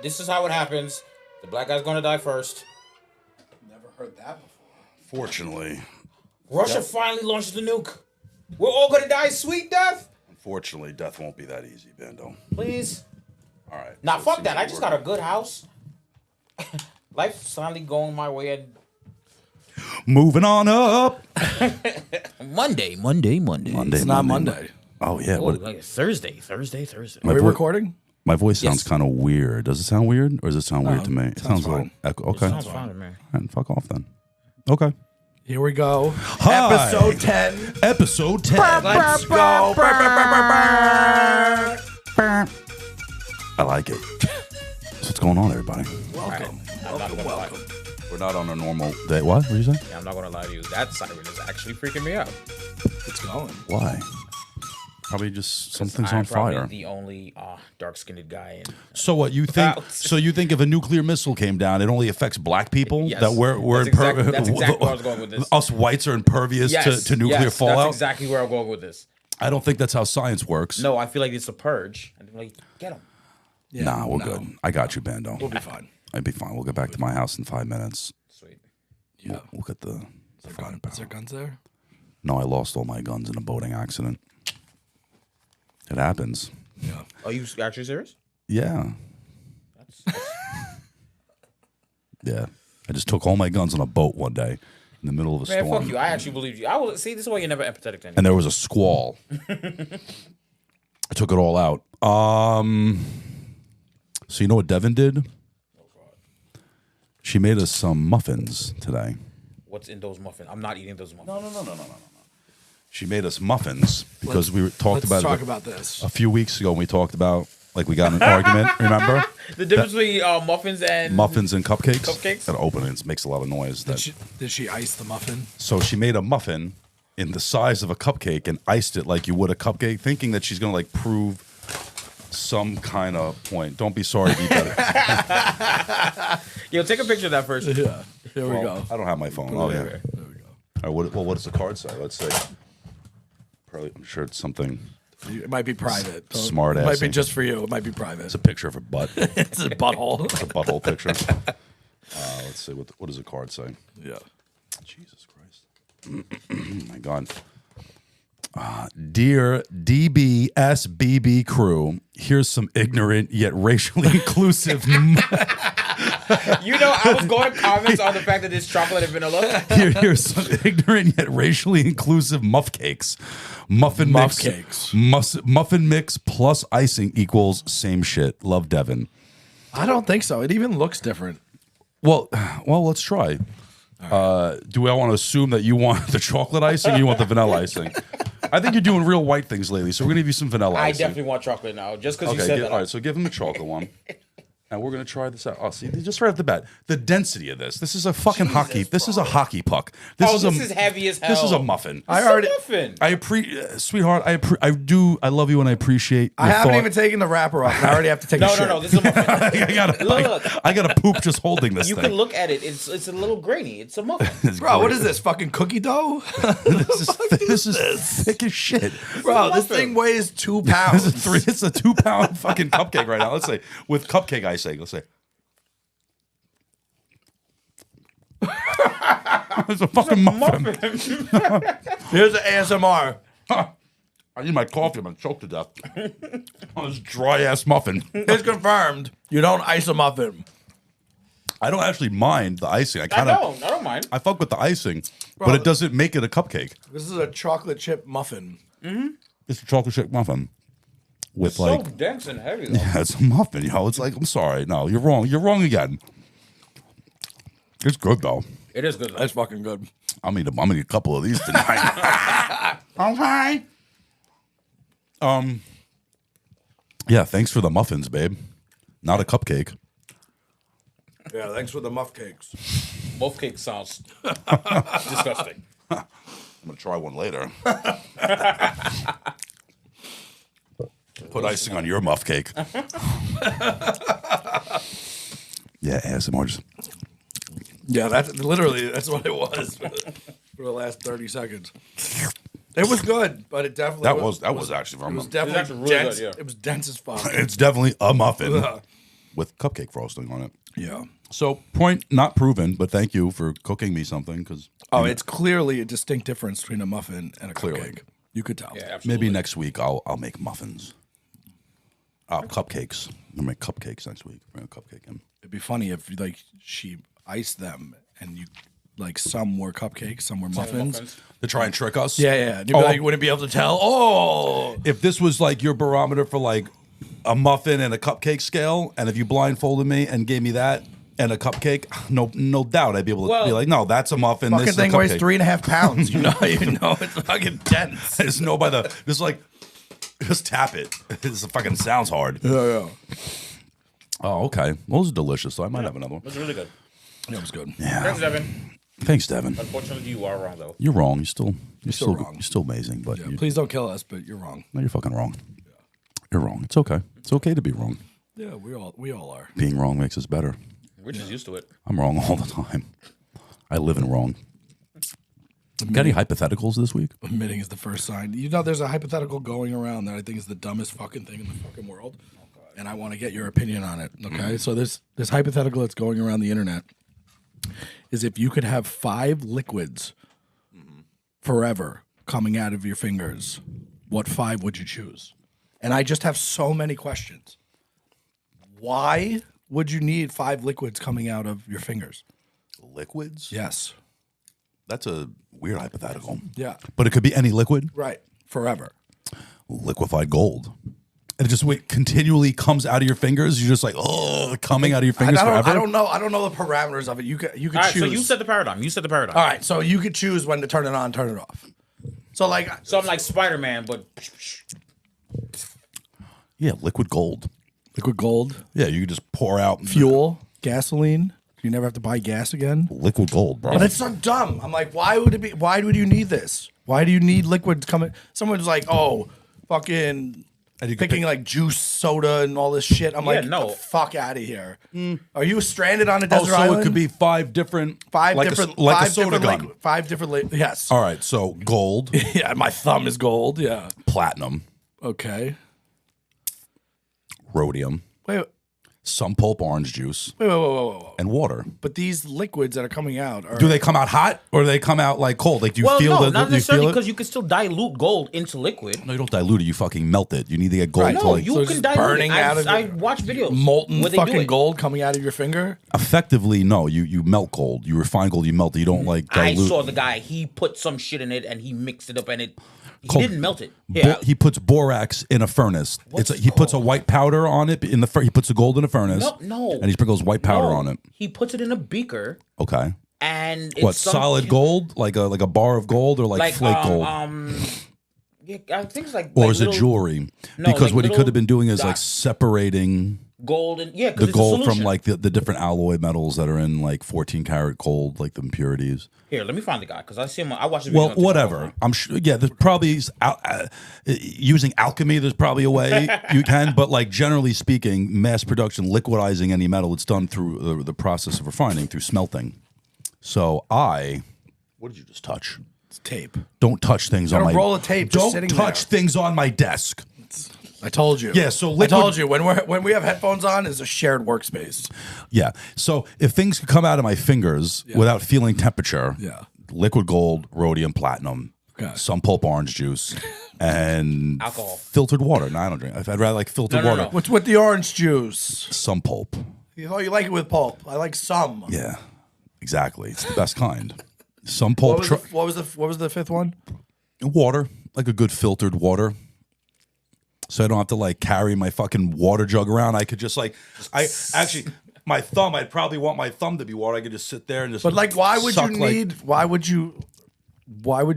This is how it happens. The black guy's gonna die first. Never heard that before. Fortunately. Russia finally launched the nuke. We're all gonna die sweet death. Unfortunately, death won't be that easy, Bando. Please. All right. Nah, so fuck that. I just got a good house. Life's finally going my way. And moving on up. Monday. It's not Monday. Oh yeah. Oh, like Thursday. Are we recording? My voice sounds Yes. kind of weird. Does it sound weird, or does it sound weird to me? It sounds sounds a little fine. echo. Okay. Sounds fine to me. And fuck off then. Okay. Here we go. Hi. Episode 10. Episode 10. Let's go. I like it. So what's going on, everybody? Welcome. I'm not gonna lie. We're not on a normal day. What? What did you say? Yeah, I'm not gonna lie to you. That siren is actually freaking me out. It's going. Why? Probably just something's I'm on probably fire. the only dark-skinned guy in. So what you think? Wow. So you think if a nuclear missile came down, it only affects black people? Yes. That we're That's exactly where I was going with this. Us whites are impervious to nuclear yes, fallout. That's exactly where I'm going with this. I don't think that's how science works. No, I feel like it's a purge. And like, get him. Yeah, Nah, we're good. I got you, Bando. We'll be fine. I'd be fine. We'll get back to my house in 5 minutes. Sweet. Yeah. We'll get the fire Is there guns there? No, I lost all my guns in a boating accident. It happens. Yeah. Are you actually serious? Yeah. That's Yeah. I just took all my guns on a boat one day in the middle of a man, storm. fuck you. I actually believe you. I will see. This is why you're never empathetic to anyone. And there was a squall. I took it all out. So you know what Devin did? She made us some muffins today. What's in those muffins? I'm not eating those muffins. No. She made us muffins because we talked Let's about talk it about this. a few weeks ago. And we talked about we got in an argument. Remember The difference between muffins and muffins and cupcakes? Cupcakes? Gotta open it. It makes a lot of noise. Did she ice the muffin? So she made a muffin in the size of a cupcake and iced it like you would a cupcake, thinking that she's gonna prove some kind of point. Don't be sorry, be better. Yo, take a picture of that first. Yeah. Here we go. I don't have my phone. Oh yeah. There we go. All right, what does the card say? Let's see. Probably, I'm sure it's something. It might be private. Don't- Smart It might be assy. just for you. It might be private. It's a picture of a butt. It's It's a butthole. a butthole picture. Let's see what does the card say? Yeah. Jesus Christ. Oh my God. Dear dbsbb crew, here's some ignorant yet racially inclusive. You know, I was going to comment on the fact that it's chocolate and vanilla. Here's some ignorant yet racially inclusive muffcakes. Muffin mix plus icing equals same shit. Love, Devin. I don't think so. It even looks different. Well, let's try. Do I want to assume that you want the chocolate icing or you want the vanilla icing? I think you're doing real white things lately, so we're going to give you some vanilla I icing. definitely want chocolate now, just because you Okay, said that. all right, so give him the chocolate one. And we're going to try this out. Oh, see, just right off the bat, the density of this. This is a fucking hockey. This is a hockey puck. This is heavy as hell. This is a muffin. It's a muffin. I appreciate, sweetheart. I love you and I appreciate. I your haven't thought. even taken the wrapper off. And I already have to take a shit. No. This is a muffin. I gotta poop just holding this You thing. can look at it. It's a little grainy. It's a muffin. Bro, what is this? Fucking cookie dough? this is thick as shit. Bro, this thing weighs 2 pounds. It's a 2-pound fucking cupcake right now. Let's say with cupcake icing. Let's say. It's a fucking muffin. Here's the ASMR. I need my coffee. I'm gonna choke to death on this dry ass muffin. It's confirmed. You don't ice a muffin. I don't actually mind the icing. I don't mind. I fuck with the icing, but it doesn't make it a cupcake. This is a chocolate chip muffin. It's a chocolate chip muffin with So dense and heavy, though. yeah, it's a muffin. It's like I'm sorry, no, you're wrong. You're wrong again. It's good though. It is good, though. That's fucking good. I'm gonna eat a couple of these tonight. Okay. Yeah, thanks for the muffins, babe. Not a cupcake. Yeah, thanks for the Muffcakes. Muffcake sounds disgusting. I'm gonna try one later. Put icing on your muff cake. Yeah, ASMR just. Yeah, that's what it was for the last 30 seconds. It was good, but it definitely That was actually it from was them. definitely It was actually really dense. good, yeah. It was dense as fuck. It's definitely a muffin. with cupcake frosting on it. Yeah. So point not proven, but thank you for cooking me something because It's clearly a distinct difference between a muffin and a cupcake. You could tell. Yeah, absolutely. maybe next week I'll make muffins. Cupcakes. I'll make cupcakes next week. Bring a cupcake in. It'd be funny if like she iced them and you like some were cupcakes, some were muffins. To try and trick us. Yeah. And you'd be like, you wouldn't be able to tell. Oh, If this was like your barometer for like a muffin and a cupcake scale, and if you blindfolded me and gave me that and a cupcake, no doubt I'd be able to be like, no, that's a muffin. fucking This thing is a weighs cupcake. 3.5 pounds. You know it's fucking dense. I just know by the just tap it. It fucking sounds hard. Yeah. Oh, okay. Well, those are delicious. So I might have another one. It's really good. That was good. Yeah. Thanks, Devin. Thanks, Devin. Unfortunately, you are wrong though. You're wrong. You're still wrong. You're still amazing, but Yeah, please don't kill us, but you're wrong. no, you're fucking wrong. You're wrong. It's okay. It's okay to be wrong. Yeah, we all are. Being wrong makes us better. We're just used to it. I'm wrong all the time. I live in wrong. Got any hypotheticals this week? Admitting is the first sign. You know, there's a hypothetical going around that I think is the dumbest fucking thing in the fucking world, and I want to get your opinion on it. Okay, so this hypothetical that's going around the internet is if you could have 5 liquids forever coming out of your fingers, what 5 would you choose? And I just have so many questions. Why would you need 5 liquids coming out of your fingers? Liquids? Yes. That's a weird hypothetical. Yeah. But it could be any liquid. Right. Forever. Liquefied gold. And it just continually comes out of your fingers. You're just like, oh, coming out of your fingers forever. I don't know the parameters of it. You could All right, choose. so you set the paradigm. All right, so you could choose when to turn it on, turn it off. So I'm like Spider-Man, but Yeah, liquid gold. liquid gold, Yeah, you could just pour out fuel, gasoline. You never have to buy gas again. liquid gold, bro. But it's so dumb. I'm like, why would you need this? Why do you need liquids coming? Someone's like, oh, fucking And you could picking like juice, soda, and all this shit. I'm like, no. get the fuck out of here. Are you stranded on a Oh, desert so island? it could be 5 different, five like different, a, like five a soda different, gun. 5 different. Yes. All right, so gold, Yeah, my thumb is gold. Yeah. platinum, Okay. rhodium, Wait. some pulp orange juice, Whoa. and water. But these liquids that are coming out are Do they come out hot or do they come out like cold? Like, do you feel no, the, not do you necessarily feel it? because you can still dilute gold into liquid. No, you don't dilute it. You fucking melt it. You need to get gold to No, like you So can just dilute burning it. out of I your watch videos molten where they do fucking it. gold coming out of your finger? effectively. No, you melt gold. You refine gold. You melt it. You don't like I dilute. saw the guy. He put some shit in it and he mixed it up and he Cold. didn't melt it. Yeah, He puts borax in a furnace. He puts a white powder on it in the. He puts the gold in a furnace. No. and he sprinkles white powder No, on it. He puts it in a beaker Okay, and it's what some solid gold? Like a bar of gold or like flake gold? Yeah, I think it's like. Or like is it little jewelry? No, Because like what he little could have been doing is like dots. separating gold and the because gold from like the different alloy metals that are in like 14 karat gold, like the impurities. Here, let me find the guy because I see him. I watched the video. Well, on TikTok. whatever. I'm sure. Yeah, there's probably using alchemy. There's probably a way you can, but like generally speaking, mass production, liquidizing any metal, it's done through the process of refining through smelting. So what did you just touch? It's tape. Don't touch things on Got a my roll of tape just Don't sitting touch there. things on my desk. I told you. Yeah, so I liquid- told you when we have headphones on, it's a shared workspace. Yeah. So if things could come out of my fingers without feeling temperature, Yeah. liquid gold, rhodium, platinum, Okay. some pulp orange juice, and Alcohol. filtered water. No, I don't drink. I'd rather like filtered No, water. no. What's with the orange juice? Some pulp. You like it with pulp. I like some. Yeah, exactly. It's the best kind. Some pulp. What was the fifth one? Water, like a good filtered water. So I don't have to like carry my fucking water jug around. I could just like, my thumb. I'd probably want my thumb to be water. I could just sit there and just. But like, why would you suck, like- need? Why would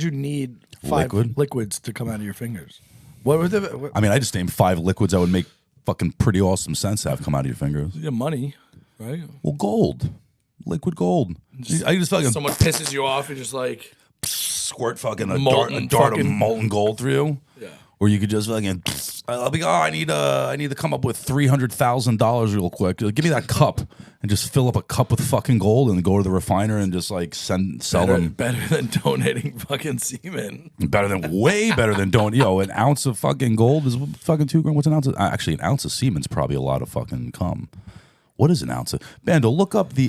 you need 5 liquids to come out of your fingers? What were the? I mean, I just named 5 liquids that would make fucking pretty awesome sense to have come out of your fingers. Yeah, money, right? Well, gold, liquid gold. I just fucking Someone pisses you off, you're just like, squirt fucking a Molten dart of fucking- molten gold through you. yeah. Or you could just fucking. I'll be. Oh, I need to come up with $300,000 real quick. Give me that cup and just fill up a cup with fucking gold and go to the refiner and just like sell them. Better than donating fucking semen. Way better than don't. An ounce of fucking gold is fucking $2 grand. What's an ounce? Actually, an ounce of semen's probably a lot of fucking cum. What is an ounce of Bando? Look up the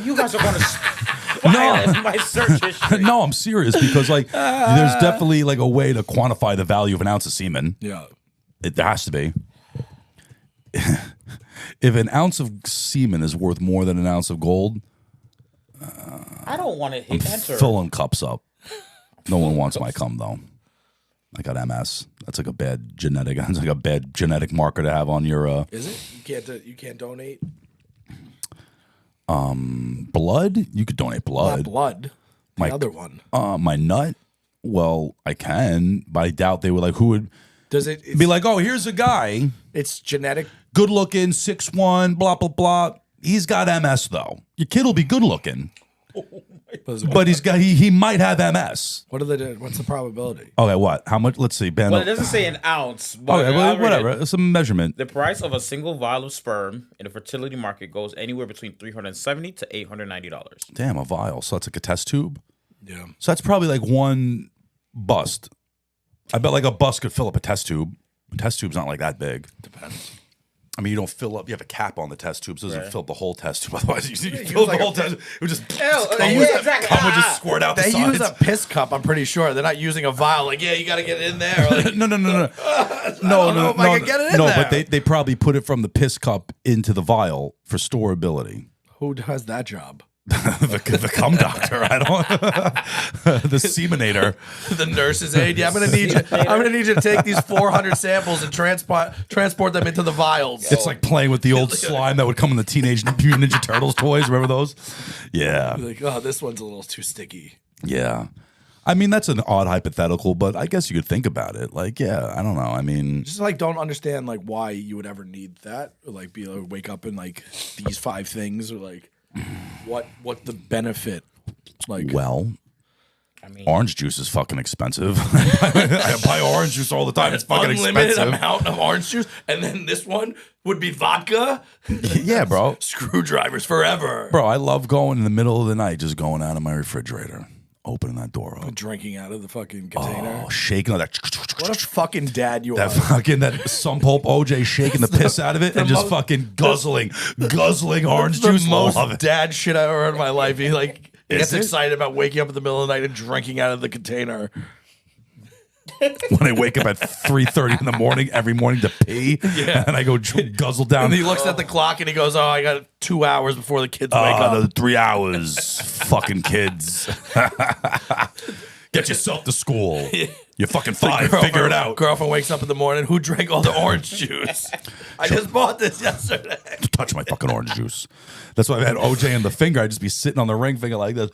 You guys are going to my search history. No, I'm serious because like there's definitely like a way to quantify the value of an ounce of semen. Yeah. There has to be. If an ounce of semen is worth more than an ounce of gold, I don't want to hit enter. filling cups up. No one wants my cum though. I got MS. That's like a bad genetic. That's like a bad genetic marker to have on your. Is it? You can't donate Blood? You could donate blood. Not blood. The other one. My nut? Well, I can, but I doubt they would like. Who would? Does it Be like, oh, here's a guy, It's genetic. good looking, 6'1", blah blah blah. He's got MS though. Your kid will be good looking, but he might have MS. What are they? What's the probability? Okay, what? How much? Let's see, Ben. Well, it doesn't say an ounce. But Okay, well, whatever. It's a measurement. The price of a single vial of sperm in the fertility market goes anywhere between $370 to $890. Damn, a vial. So that's like a test tube. Yeah. So that's probably like one bust. I bet like a bust could fill up a test tube. A test tube's not like that big. Depends. I mean, you don't fill up. You have a cap on the test tube, so it doesn't Right. fill up the whole test tube. Otherwise, you fill up the whole test tube. It would just exactly. cum would just squirt out the They sides. use a piss cup. I'm pretty sure they're not using a vial. Like, yeah, you got to get it in there. Like, No. know if I can get it in no, there. but they probably put it from the piss cup into the vial for storability. who has that job? the cum doctor. I don't. The semenator. The nurse's aide. Yeah, I'm gonna need you. I'm gonna need you to take these 400 samples and transport them into the vials. It's like playing with the old slime that would come in the Teenage Mutant Ninja Turtles toys. Remember those? Yeah. like, oh, this one's a little too sticky. Yeah. I mean, that's an odd hypothetical, but I guess you could think about it. Like, yeah, I don't know. I mean, Just like don't understand like why you would ever need that, or like be able to wake up and like these 5 things, or like what the benefit? Like, well, I mean, orange juice is fucking expensive. I buy orange juice all the time. It's fucking unlimited expensive. amount of orange juice, and then this one would be vodka. Yeah, bro. Screwdrivers forever. Bro, I love going in the middle of the night, just going out of my refrigerator, opening that door up. Drinking out of the fucking container. Oh, shaking all that. What a fucking dad you That are. fucking that some pulp OJ shaking the piss out of it and just fucking guzzling orange the juice. most Love it. dad shit I've ever heard in my life. He like gets it? excited about waking up in the middle of the night and drinking out of the container. When I wake up at 3:30 in the morning every morning to pee, and I go guzzle down. And he looks at the clock and he goes, "Oh, I got 2 hours before the kids wake up." Another 3 hours, fucking kids. Get yourself to school. You're fucking 5. Figure it out. Girlfriend wakes up in the morning. Who drank all the orange juice? I just bought this yesterday. Touch my fucking orange juice. That's why I've had OJ in the finger. I'd just be sitting on the ring finger like this.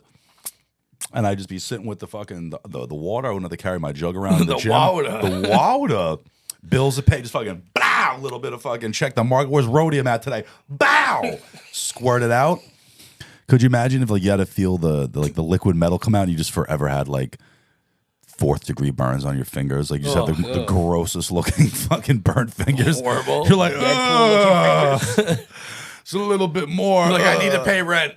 And I'd just be sitting with the fucking the water. I wouldn't have to carry my jug around in the gym. water. The water. Bills to pay. Just fucking bow. A little bit of fucking check the market. Where's rhodium at today? Bow. Squirt it out. Could you imagine if like you had to feel the liquid metal come out and you just forever had like 4th degree burns on your fingers? Like you just have the grossest looking fucking burnt fingers. Horrible. You're like, it's a little bit more. Like, I need to pay rent.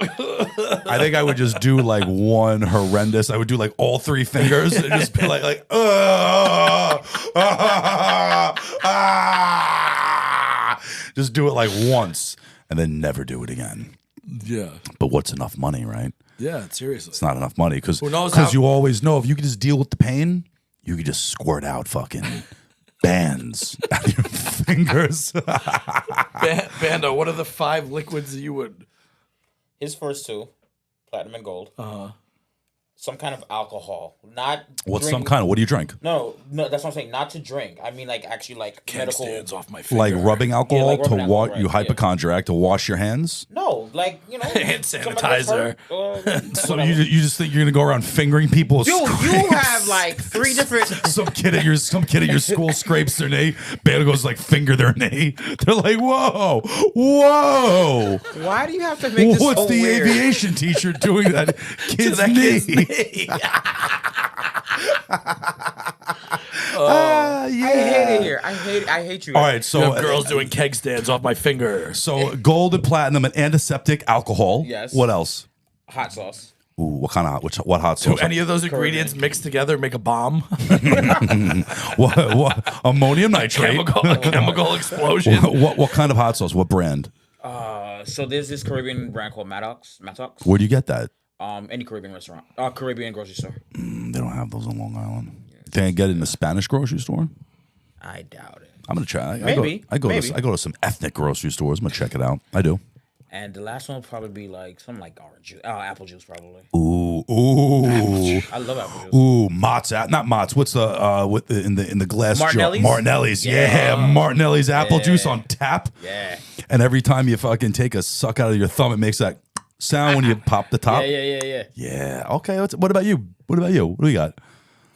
I think I would just do like one horrendous. I would do like all 3 fingers and just be like, just do it like once and then never do it again. Yeah. But what's enough money, right? Yeah, seriously. It's not enough money because knows how- you always know if you can just deal with the pain, you can just squirt out fucking bands out of your fingers. Bando, what are the 5 liquids that you would... his first 2, platinum and gold. Uh-huh. Some kind of alcohol, not. What's drink. some kind of, what do you drink? No, that's what I'm saying. Not to drink. I mean, like actually, like medical. Stands off my finger. Like rubbing alcohol like rubbing to alcohol, wash, right, you yeah. hypochondriac to wash your hands? No, like Hand somebody gets sanitizer. hurt, So you just think you're gonna go around fingering people? with Dude, you scrapes? have like 3 different. some kid at your school scrapes their knee. Band goes like finger their knee. They're like, whoa. Why do you have to make this What's so the weird? aviation teacher doing that kid's that knee? kid's knee. I hate it here. I hate you. All right, so Girls doing keg stands off my finger. so gold and platinum and antiseptic alcohol. Yes. What else? Hot sauce. Ooh, what kind of what hot Do sauce? any of those ingredients mixed together make a bomb? what ammonium nitrate? A chemical explosion. What kind of hot sauce? What brand? So there's this Caribbean brand called Maddox. Where do you get that? Any Caribbean restaurant. Caribbean grocery store. They don't have those on Long Island. Can I get it in a Spanish grocery store? I doubt it. I'm gonna try. Maybe. I go to some ethnic grocery stores. I'm gonna check it out. I do. And the last one will probably be like something like orange juice. Apple juice probably. Ooh. I love apple juice. Ooh, Mott's not Mott's. What's the in the glass jar? Martinelli's? Martinelli's. Yeah, Martinelli's apple juice on tap. Yeah. And every time you fucking take a suck out of your thumb, it makes that sound when you pop the top. Yeah. Yeah. Okay. What about you? What do we got?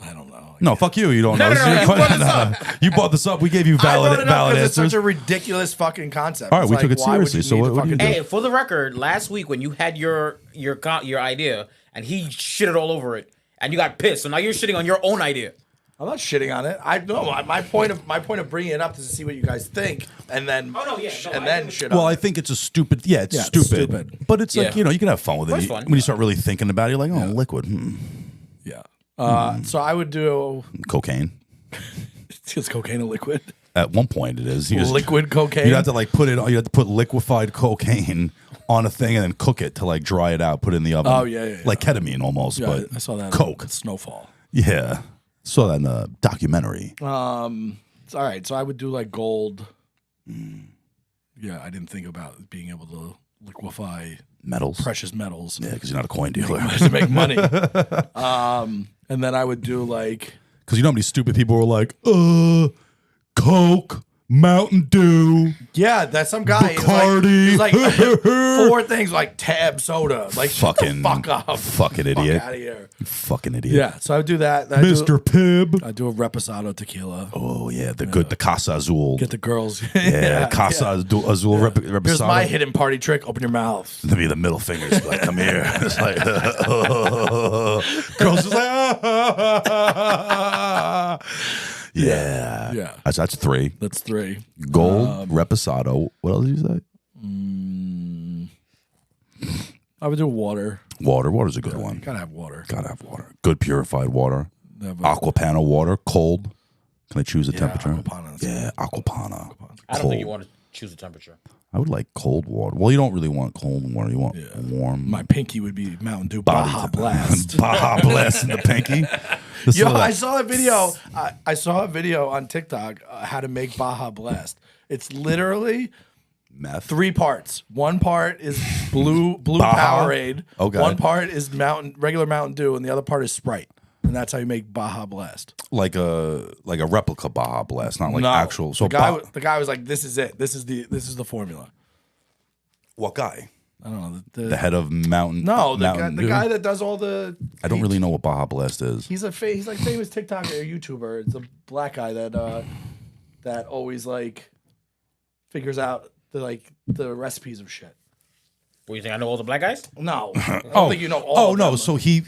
I don't know. No, fuck you. You don't know. No, you brought this up. You brought this up. We gave you I brought valid it up 'cause it's answers. such a ridiculous fucking concept. All right, It's we like, took it why would seriously, you so need what to do you fucking do? Hey, for the record, last week when you had your idea and he shitted all over it and you got pissed, so now you're shitting on your own idea. I'm not shitting on it. I know my point of bringing it up is to see what you guys think, and then shit. Well, on I it. think it's a stupid. Yeah, it's Yeah, it's stupid. stupid. But it's like Yeah. you can have fun with it. It's fun. When you start really thinking about it, you're like, oh, liquid, Yeah. So I would do. cocaine. Is cocaine a liquid? At one point, it is. You just- Liquid cocaine. You have to like put it. You have to put liquefied cocaine on a thing and then cook it to like dry it out. Put it in the oven. Oh, yeah. Like ketamine almost. Yeah, but I saw that. Coke. At Snowfall. Yeah, saw that in a documentary. All right. So I would do like gold. Yeah, I didn't think about being able to liquefy Metals. precious metals Yeah, because you're not a coin dealer. to make money. And then I would do like. Because you know how many stupid people were like, Coke, Mountain Dew. Yeah, that's some guy. Bacardi. He's like 4 things like Tab soda. Like, shut the Fucking fuck up. fucking Fuck idiot. out of here. You fucking idiot. Yeah, so I would do that. Mr. Pibb. I do a Reposado tequila. Oh yeah, the Casa Azul. Get the girls. Yeah, Casa Azul Reposado. Here's my hidden party trick. Open your mouth. Let me the middle fingers. Like, come here. It's like, girls just like, yeah. Yeah. That's 3. That's 3. Gold, Reposado. What else did you say? I would do water. Water. Water's a good one. Gotta have water. Gotta have water. Good purified water. Have a- Aquapana water. Cold. Can I choose a temperature? Aquapana. Yeah, Aquapana. I don't think you want to choose a temperature. I would like cold water. Well, you don't really want cold water. You want warm. My pinky would be Mountain Dew Baja Blast. Baja Blast in the pinky. Yo, I saw a video. I saw a video on TikTok how to make Baja Blast. It's literally Meth. 3 parts. One part is blue Baja? Powerade. Okay. One part is regular Mountain Dew, and the other part is Sprite. And that's how you make Baja Blast. Like a replica Baja Blast, not like No, actual. So the guy was like, "This is it. This is the formula." what guy? I don't know. The head of Mountain. No, Mountain the Dew? guy that does all the. I don't really know what Baja Blast is. He's he's like famous TikToker or YouTuber. It's a black guy that always like figures out the recipes of shit. What do you think? I know all the black guys? No, I don't think you know all. Oh of no! them. So he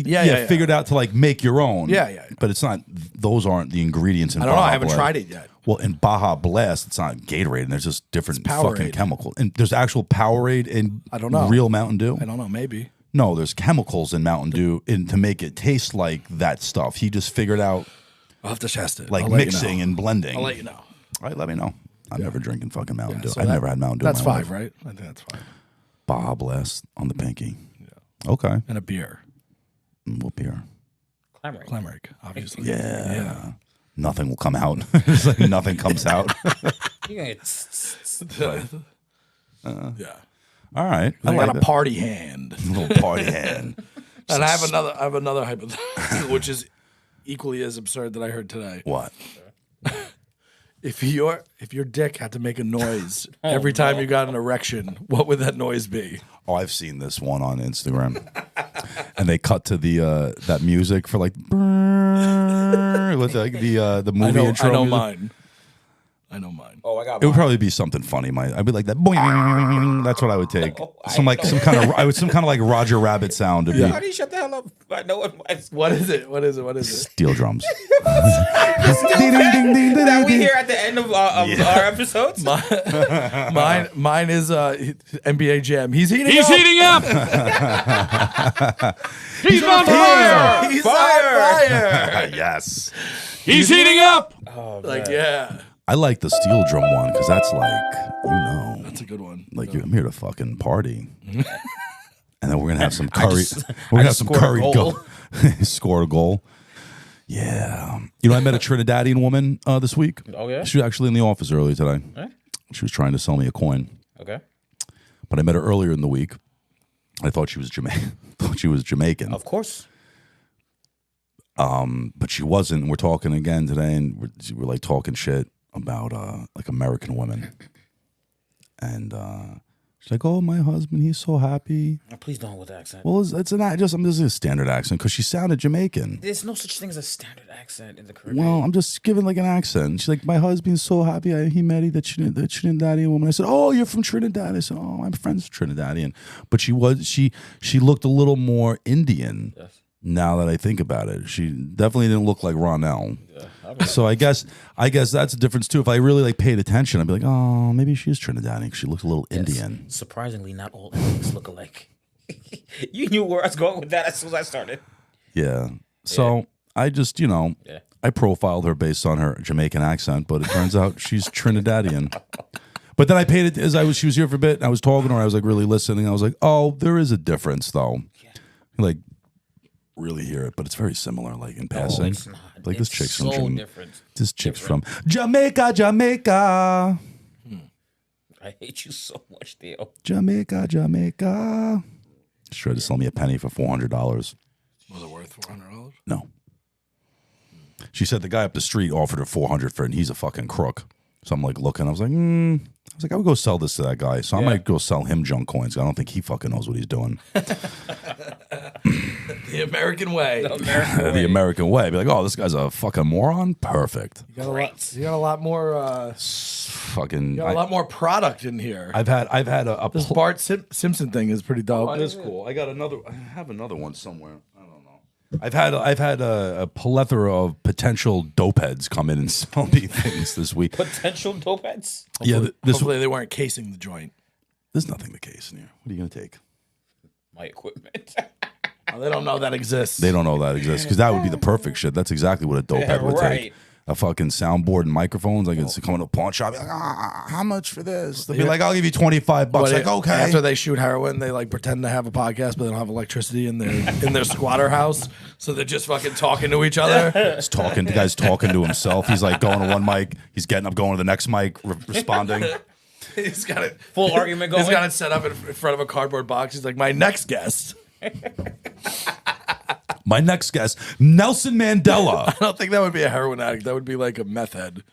Yeah. figured out to like make your own. Yeah. But it's not; those aren't the ingredients in. I don't know. Baja I haven't Blast. tried it yet. Well, in Baja Blast, it's not Gatorade, and there's just different It's fucking Powerade. chemicals. And there's actual Powerade in I don't know. real Mountain Dew. I don't know. Maybe. No, there's chemicals in Mountain Dew to make it taste like that stuff. He just figured out I'll have to test it. like I'll let you mixing know. and blending. I'll let you know. All right, let me know. I'm never drinking fucking Mountain Dew. So I've that- never had Mountain Dew. That's in my 5, life. right? I think that's 5. Baja Blast on the pinky. Yeah. Okay. And a beer. What beer? Clameric, obviously. Yeah. Nothing will come out. It's like nothing comes out. You're gonna Yeah. All right. I like got a that. party hand. Little party hand. And I have another hypothetical, which is equally as absurd that I heard today. What? If your dick had to make a noise every time you got an erection, what would that noise be? Oh, I've seen this one on Instagram, and they cut to the that music for like with like the movie intro. I know music. mine. I know mine. Oh, I got It would mine. probably be something funny. I'd be like that. Boing, that's what I would take. Some kind of like Roger Rabbit sound to How be do you shut the hell up? I know what What is it? What is it? steel drums. that we hear at the end of our episodes. Mine is NBA Jam. He's heating He's up. heating up. He's on fire. He's on fire. Yes. He's heating up. Like, yeah. I like the steel drum one because that's like, That's a good one. like I'm here to fucking party. And then we're gonna have some curry. I We're gonna have just some scored a curry goal. Score a goal. Yeah. You know, I met a Trinidadian woman this week. Oh, yeah? She was actually in the office earlier today. Eh? She was trying to sell me a coin. Okay. But I met her earlier in the week. I thought she was Jamaican. Of course. But she wasn't. We're talking again today, and we're like talking shit about like American women. And she's like, "Oh, my husband, he's so happy." Oh, please don't with the accent. Well, it's this is a standard accent because she sounded Jamaican. There's no such thing as a standard accent in the Caribbean. Well, I'm just giving like an accent. She's like, "My husband's so happy he married the Trinidadian woman." I said, "Oh, you're from Trinidad." I said, "Oh, my friend's Trinidadian," but she looked a little more Indian. Yes. Now that I think about it, she definitely didn't look like Ronell. Yeah, So I guess that's a difference too. If I really like paid attention, I'd be like, "Oh, maybe she is Trinidadian. She looks a little Indian." Surprisingly, not all Indians look alike. You knew where I was going with that as soon as I started. Yeah. So I just, Yeah. I profiled her based on her Jamaican accent, but it turns out she's Trinidadian. But then I paid it she was here for a bit. And I was talking to her. I was like really listening. I was like, "Oh, there is a difference though." Yeah. Like really hear it, but it's very similar. Like in passing, it's not. like this It's chick's so from different. This chick's from Jamaica. I hate you so much, Theo. Jamaica. She tried to sell me a penny for $400. Was it worth $400? No. She said the guy up the street offered her $400 for it, and he's a fucking crook. So I'm like looking. I was like, I would go sell this to that guy. So I might go sell him junk coins. I don't think he fucking knows what he's doing. The American way. The American way. Be like, "Oh, this guy's a fucking moron." Perfect. You got a lot more. Fucking. You got a lot more product in here. I've had a This Bart Simpson thing is pretty dope. It is cool. I have another one somewhere. I don't know. I've had a plethora of potential dope heads come in and sell me things this week. Potential dope heads? Hopefully they weren't casing the joint. There's nothing the case in here. What are you gonna take? My equipment. Oh, they don't know that exists. They don't know that exists because that would be the perfect shit. That's exactly what a dope head would take. A fucking soundboard and microphones. Like it's coming to a pawn shop. Like, how much for this? They'll be like, "I'll give you $25." Like, okay. After they shoot heroin, they like pretend to have a podcast, but they don't have electricity in their squatter house, so they're just fucking talking to each other. The guy's talking to himself. He's like going to one mic. He's getting up, going to the next mic, responding. He's got it Full argument going. He's got it set up in front of a cardboard box. He's like, "My next guest." My next guest, Nelson Mandela. I don't think that would be a heroin addict. That would be like a meth head.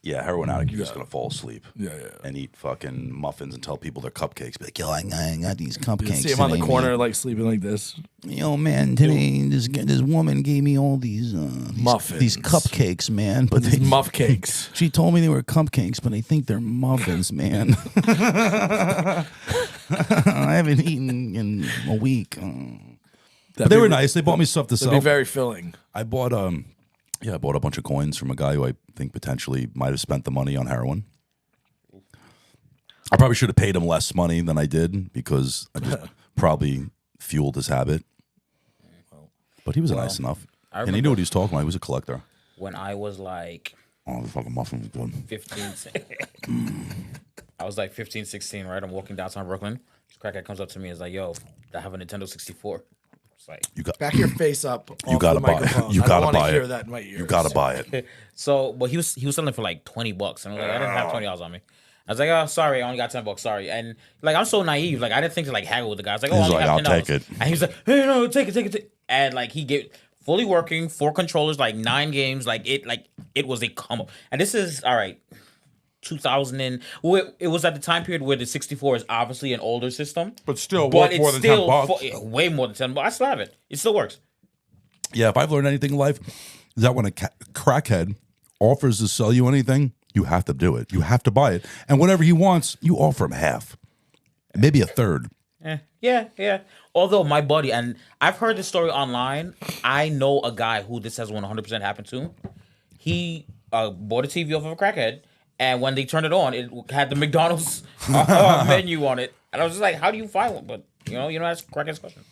Yeah, heroin addict. You're just gonna fall asleep. Yeah. And eat fucking muffins and tell people they're cupcakes. Be like, "Yo, I got these cupcakes." See him on the today, corner, man. like sleeping like this. Yo, man, today this woman gave me all these Muffins. these cupcakes, man. But These Muffcakes. She told me they were cupcakes, but I think they're muffins, man. I haven't eaten in a week. But they were nice. They bought me stuff to It'd sell. be very filling. I bought I bought a bunch of coins from a guy who I think potentially might have spent the money on heroin. I probably should have paid him less money than I did because I just probably fueled his habit. But he was nice enough. And he knew what he was talking about. He was a collector. When I was like Oh, the fucking muffin was good. 15, I was like 15, 16, right? I'm walking downtown Brooklyn. This crackhead comes up to me and is like, "Yo, I have a Nintendo 64. It's like, You got Back your face up. You gotta buy it. You gotta buy hear it. that in my ears. You gotta buy it. so, but he was selling for like $20, and I was like, I didn't have $20 on me. I was like, "Oh, sorry, I only got $10. Sorry." And like, I'm so naive. Like, I didn't think to like haggle with the guy. I was like, "Oh, He's I only like, have "I'll $10." take it. And he was like, "Hey, no, take it. And like, he gave fully working, 4 controllers, like 9 games. Like it was a come up. And this is all right. 2000 it was at the time period where the 64 is obviously an older system, But still, but worth it's more than still $10. way more than 10 bucks. I still have it. It still works. Yeah, if I've learned anything in life, is that when a crackhead offers to sell you anything, you have to do it. You have to buy it. And whatever he wants, you offer him half, maybe a third. Yeah. Although my buddy, and I've heard this story online, I know a guy who this has 100% happened to. He bought a TV off of a crackhead, and when they turned it on, it had the McDonald's menu on it. And I was just like, how do you find one? But, you don't ask crackheads questions.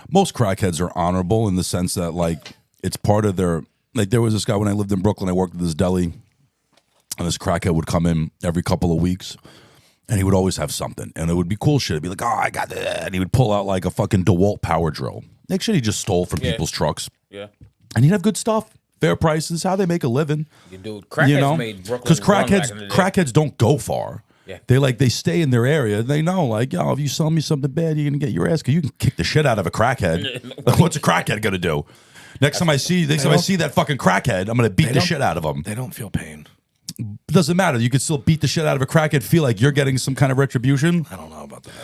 Most crackheads are honorable in the sense that, like, it's part of their, like, there was this guy when I lived in Brooklyn, I worked at this deli, And this crackhead would come in every couple of weeks, and he would always have something. And it would be cool shit. It'd be like, oh, I got that. And he would pull out like a fucking DeWalt power drill. Like shit he just stole from people's trucks. Yeah. And he'd have good stuff. Fair prices, how they make a living. You do. Crackheads made Brooklyn. Because crackheads don't go far. Yeah. They stay in their area. They know, like, yo, if you sell me something bad, you're gonna get your ass. Cause you can kick the shit out of a crackhead. What's a crackhead gonna do? Next time I see that fucking crackhead, I'm gonna beat the shit out of them. They don't feel pain. Doesn't matter. You could still beat the shit out of a crackhead, feel like you're getting some kind of retribution. I don't know about that.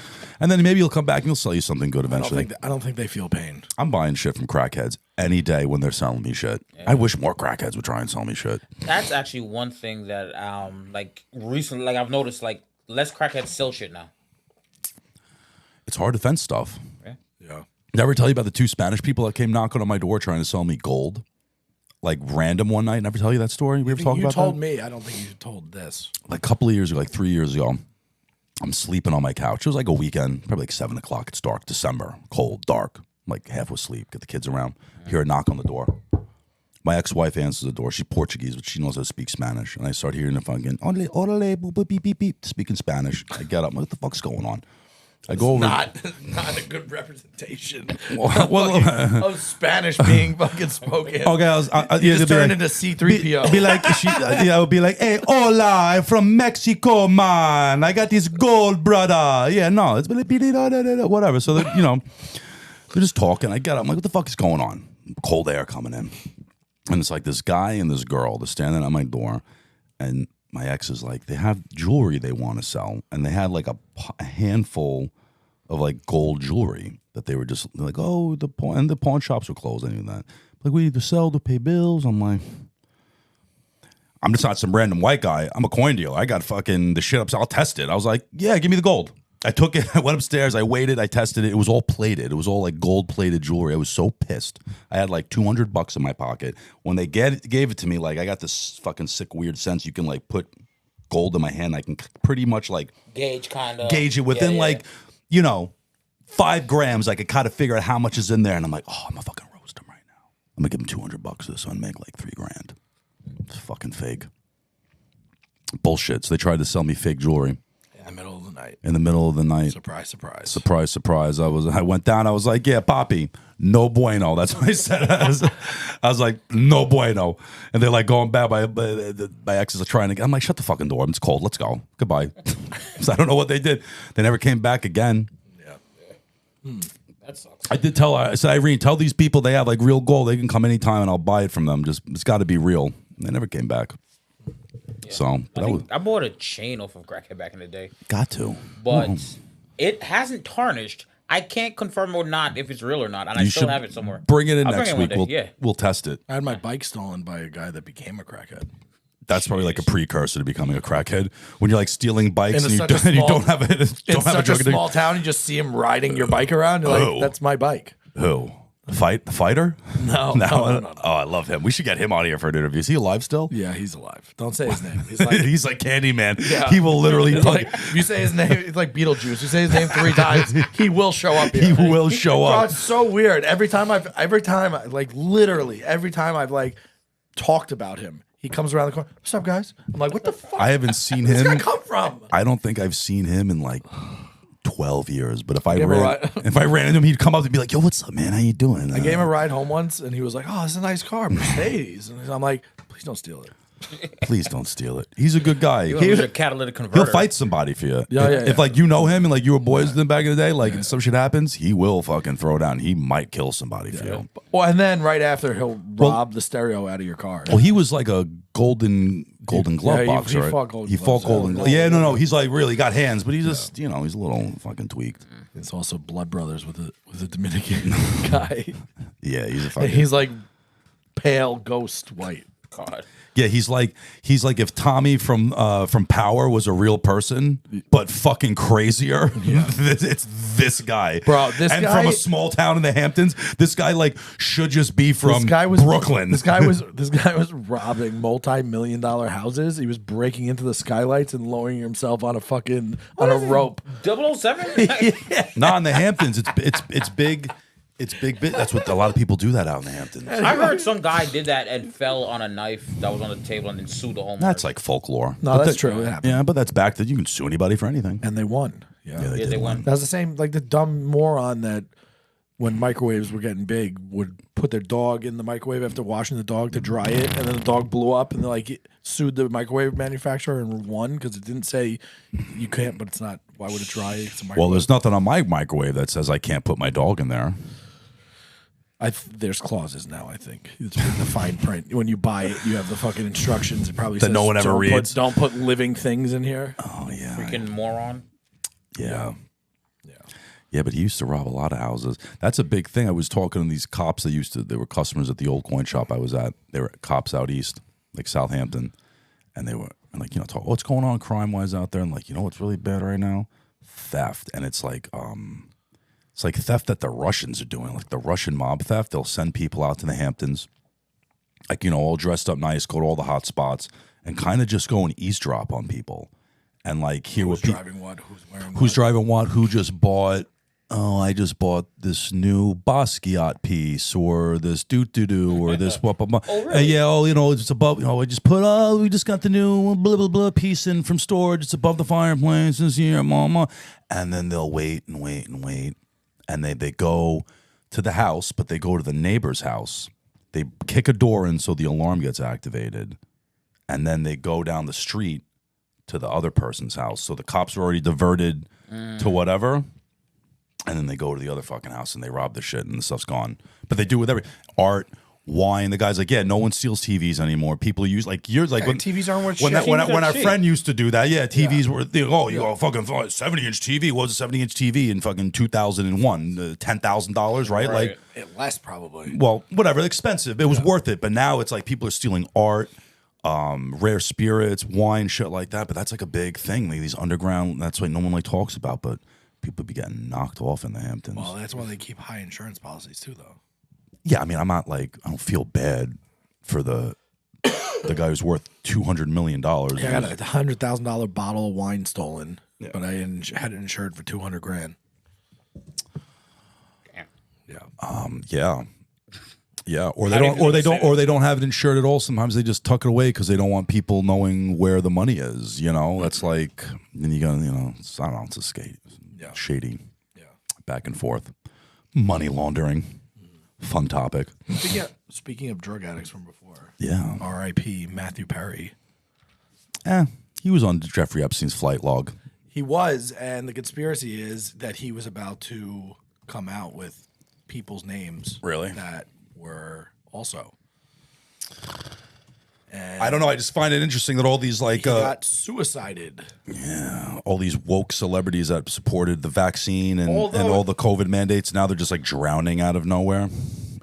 And then maybe he'll come back and he'll sell you something good eventually. I don't think they feel pain. I'm buying shit from crackheads any day when they're selling me shit. Yeah. I wish more crackheads would try and sell me shit. That's actually one thing that like recently, like I've noticed, like less crackheads sell shit now. It's hard to fence stuff. Yeah. Did I ever tell you about the 2 Spanish people that came knocking on my door trying to sell me gold? Like random one night. Never tell you that story? We ever talk about that? You told me. I don't think you told this. Like a couple of years ago, like 3 years ago, I'm sleeping on my couch. It was like a weekend, probably like 7 o'clock. It's dark, December, cold, dark. I'm like half asleep, get the kids around. Hear a knock on the door. My ex-wife answers the door. She's Portuguese, but she knows how to speak Spanish. And I start hearing the fucking, orale, boop, beep, beep, beep, speaking Spanish. I get up. I'm like, what the fuck's going on? I go over. Not a good representation of Spanish being fucking spoken. Okay, I just turned into C-3PO. Be like, I would be like, hey, hola, I'm from Mexico, man. I got this gold, brother. Yeah, no, it's whatever. So they're just talking. I get up. I'm like, what the fuck is going on? Cold air coming in, and it's like this guy and this girl. They're standing at my door, and my ex is like, they have jewelry they want to sell, and they had like a handful of like gold jewelry that they were just like, oh, the pawn shops were closed. I knew that. Like, we need to sell to pay bills. I'm like, I'm just not some random white guy. I'm a coin dealer. I got fucking the shit up. So I'll test it. I was like, yeah, give me the gold. I took it. I went upstairs. I waited. I tested it. It was all plated. It was all like gold plated jewelry. I was so pissed. I had like $200 in my pocket. When they gave it to me, like I got this fucking sick, weird sense. You can like put gold in my hand. I can pretty much like gauge it within like, 5 grams. I could kind of figure out how much is in there. And I'm like, oh, I'm gonna fucking roast him right now. I'm gonna give him $200 for this and make like $3,000. It's fucking fake. Bullshit. So they tried to sell me fake jewelry. In the middle of the night. In the middle of the night. Surprise, surprise. Surprise, surprise. I went down. I was like, yeah, Poppy, no bueno. That's what I said. I was like, no bueno. And they're like going back. My exes are trying to get. I'm like, shut the fucking door. It's cold. Let's go. Goodbye. So I don't know what they did. They never came back again. Yeah. That sucks. I said, Irene, tell these people they have like real gold. They can come anytime and I'll buy it from them. Just it's got to be real. They never came back. Yeah. So I bought a chain off of crackhead back in the day. Got to, but it hasn't tarnished. I can't confirm or not if it's real or not, and I still have it somewhere. Bring it in next week. We'll test it. I had my bike stolen by a guy that became a crackhead. That's probably like a precursor to becoming a crackhead. When you're like stealing bikes and you don't have it. In such a small town, you just see him riding your bike around. You're like, that's my bike. Who? The fighter? No. Oh, I love him. We should get him on here for an interview. Is he alive still? Yeah, he's alive. Don't say his name. He's like Candyman. Yeah. He will literally you say his name. It's like Beetlejuice. You say his name 3 times, he will show up here. He will show up. Bro, it's so weird. Every time I've talked about him, he comes around the corner. What's up, guys? I'm like, what the fuck? I haven't seen Where's him. Where's that come from? I don't think I've seen him in like 12 years. But if I ran into him, he'd come up and be like, yo, what's up, man? How you doing? I gave him a ride home once, and he was like, oh, this is a nice car, Mercedes. And I'm like, please don't steal it. Please don't steal it. He's a good guy. He's a catalytic converter. He'll fight somebody for you. Yeah. If like you know him and like you were boys with him back in the day, like some shit happens, he will fucking throw down. He might kill somebody for you. Well, and then right after he'll rob the stereo out of your car. Well, he was like a golden glove boxer. He fought golden. He fought golden. Yeah, no. He's like really got hands, but he's just he's a little fucking tweaked. It's also blood brothers with a Dominican guy. Yeah, he's a fucking. He's like pale ghost white. God. Yeah, he's like if Tommy from Power was a real person, but fucking crazier. Yeah. It's this guy, bro. And from a small town in the Hamptons. This guy like should just be from Brooklyn. This guy was robbing multi-million-dollar houses. He was breaking into the skylights and lowering himself on a rope. 007? Yeah. No, in the Hamptons, it's big. It's big. That's what a lot of people do that out in the Hamptons. I heard some guy did that and fell on a knife that was on the table and then sued the homeowner. That's like folklore. No, that's true. It happened. Yeah, but that's back that you can sue anybody for anything. And they won. Yeah, they won. That was the same, like the dumb moron that when microwaves were getting big would put their dog in the microwave after washing the dog to dry it, and then the dog blew up, and they like sued the microwave manufacturer and won because it didn't say you can't, but it's not. Why would it dry? It's a microwave. Well, there's nothing on my microwave that says I can't put my dog in there. There's clauses now. I think it's in the fine print. When you buy it, you have the fucking instructions. It probably That says no one ever reads. Don't put living things in here. Oh yeah, Freaking moron. yeah. Yeah, but he used to rob a lot of houses. That's a big thing. I was talking to these cops that they were customers at the old coin shop I was at. They were cops out east, like Southampton. And they were like, what's going on crime-wise out there? And like, what's really bad right now? Theft. And it's like theft that the Russians are doing, like the Russian mob theft. They'll send people out to the Hamptons, like, all dressed up nice, go to all the hot spots, and kind of just go and eavesdrop on people. And like hear Who's what driving what? Who's wearing who's what? driving what? Who just bought? Oh, I just bought this new Basquiat piece, or this doo-doo-doo, or this blah, blah, blah. Oh, really? Yeah, it's above, I just put, we just got the new blah, blah, blah piece in from storage. It's above the fireplace this year, mama. And then they'll wait and wait and wait. And they go to the house, but they go to the neighbor's house. They kick a door in so the alarm gets activated. And then they go down the street to the other person's house. So the cops are already diverted to whatever. And then they go to the other fucking house and they rob the shit and the stuff's gone. But they do with every art, wine. The guy's like, yeah, no one steals TVs anymore. People use like years like when TVs aren't worth when shit. when our shit. friend used to do that. Yeah, TVs were you go fucking 70-inch TV. What was a 70-inch TV in fucking 2001? $10,000, right? Like, It less probably. well, whatever, expensive. It was worth it. But now it's like people are stealing art, rare spirits, wine, shit like that. But that's like a big thing. Like these underground. That's what no one like talks about. But people be getting knocked off in the Hamptons. Well, that's why they keep high insurance policies too, though. Yeah, I mean, I'm not like, I don't feel bad for the guy who's worth $200 million. Yeah, I got a $100,000 bottle of wine stolen, but I had it insured for $200,000. Yeah, or they don't have it insured at all. Sometimes they just tuck it away because they don't want people knowing where the money is. That's like, then you go, it's, I don't know, it's a shady, back and forth, money laundering, fun topic. Speaking of drug addicts from before, Yeah, R.I.P. Matthew Perry. he was on Jeffrey Epstein's flight log. He was, and the conspiracy is that he was about to come out with people's names. Really? That were also. And I don't know. I just find it interesting that all these he got suicided. all these woke celebrities that supported the vaccine and Although- all the COVID mandates, now they're just like drowning out of nowhere.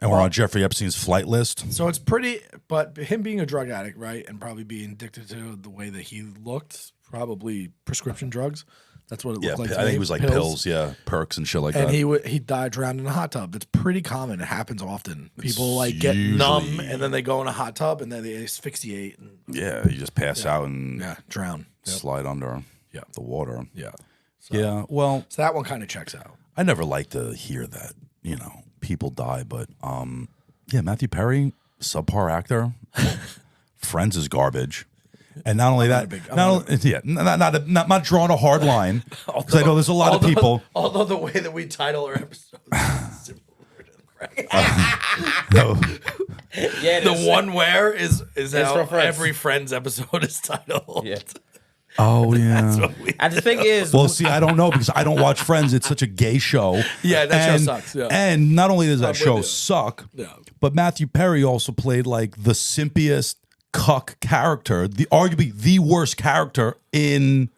And we're on Jeffrey Epstein's flight list. So it's pretty, but him being a drug addict, right, and probably being addicted to the way that he looked, probably prescription drugs. That's what it Yeah, looked like. I to think me, it was like pills, perks and shit like And that. he died drowned in a hot tub. That's pretty common. It happens often. People like get usually- numb and then they go in a hot tub and then they asphyxiate and Yeah, you just pass out and drown. Yep. slide under the water. Yeah. Yeah, well, So that one kind of checks out. I never like to hear that, people die, but Matthew Perry, subpar actor. Friends is garbage. And not only that, not drawing a hard line. Because I know there's a lot of people. Although the way that we title our episodes is similar to Craig. Yeah, The one where is how for Friends. every Friends episode is titled. Yeah. Oh, yeah. And the thing is, Well, see, I don't know because I don't watch Friends. It's such a gay show. Yeah, that show sucks, yeah. And not only does that with show you. suck, Yeah. but Matthew Perry also played like the simpiest cuck character, arguably the worst character in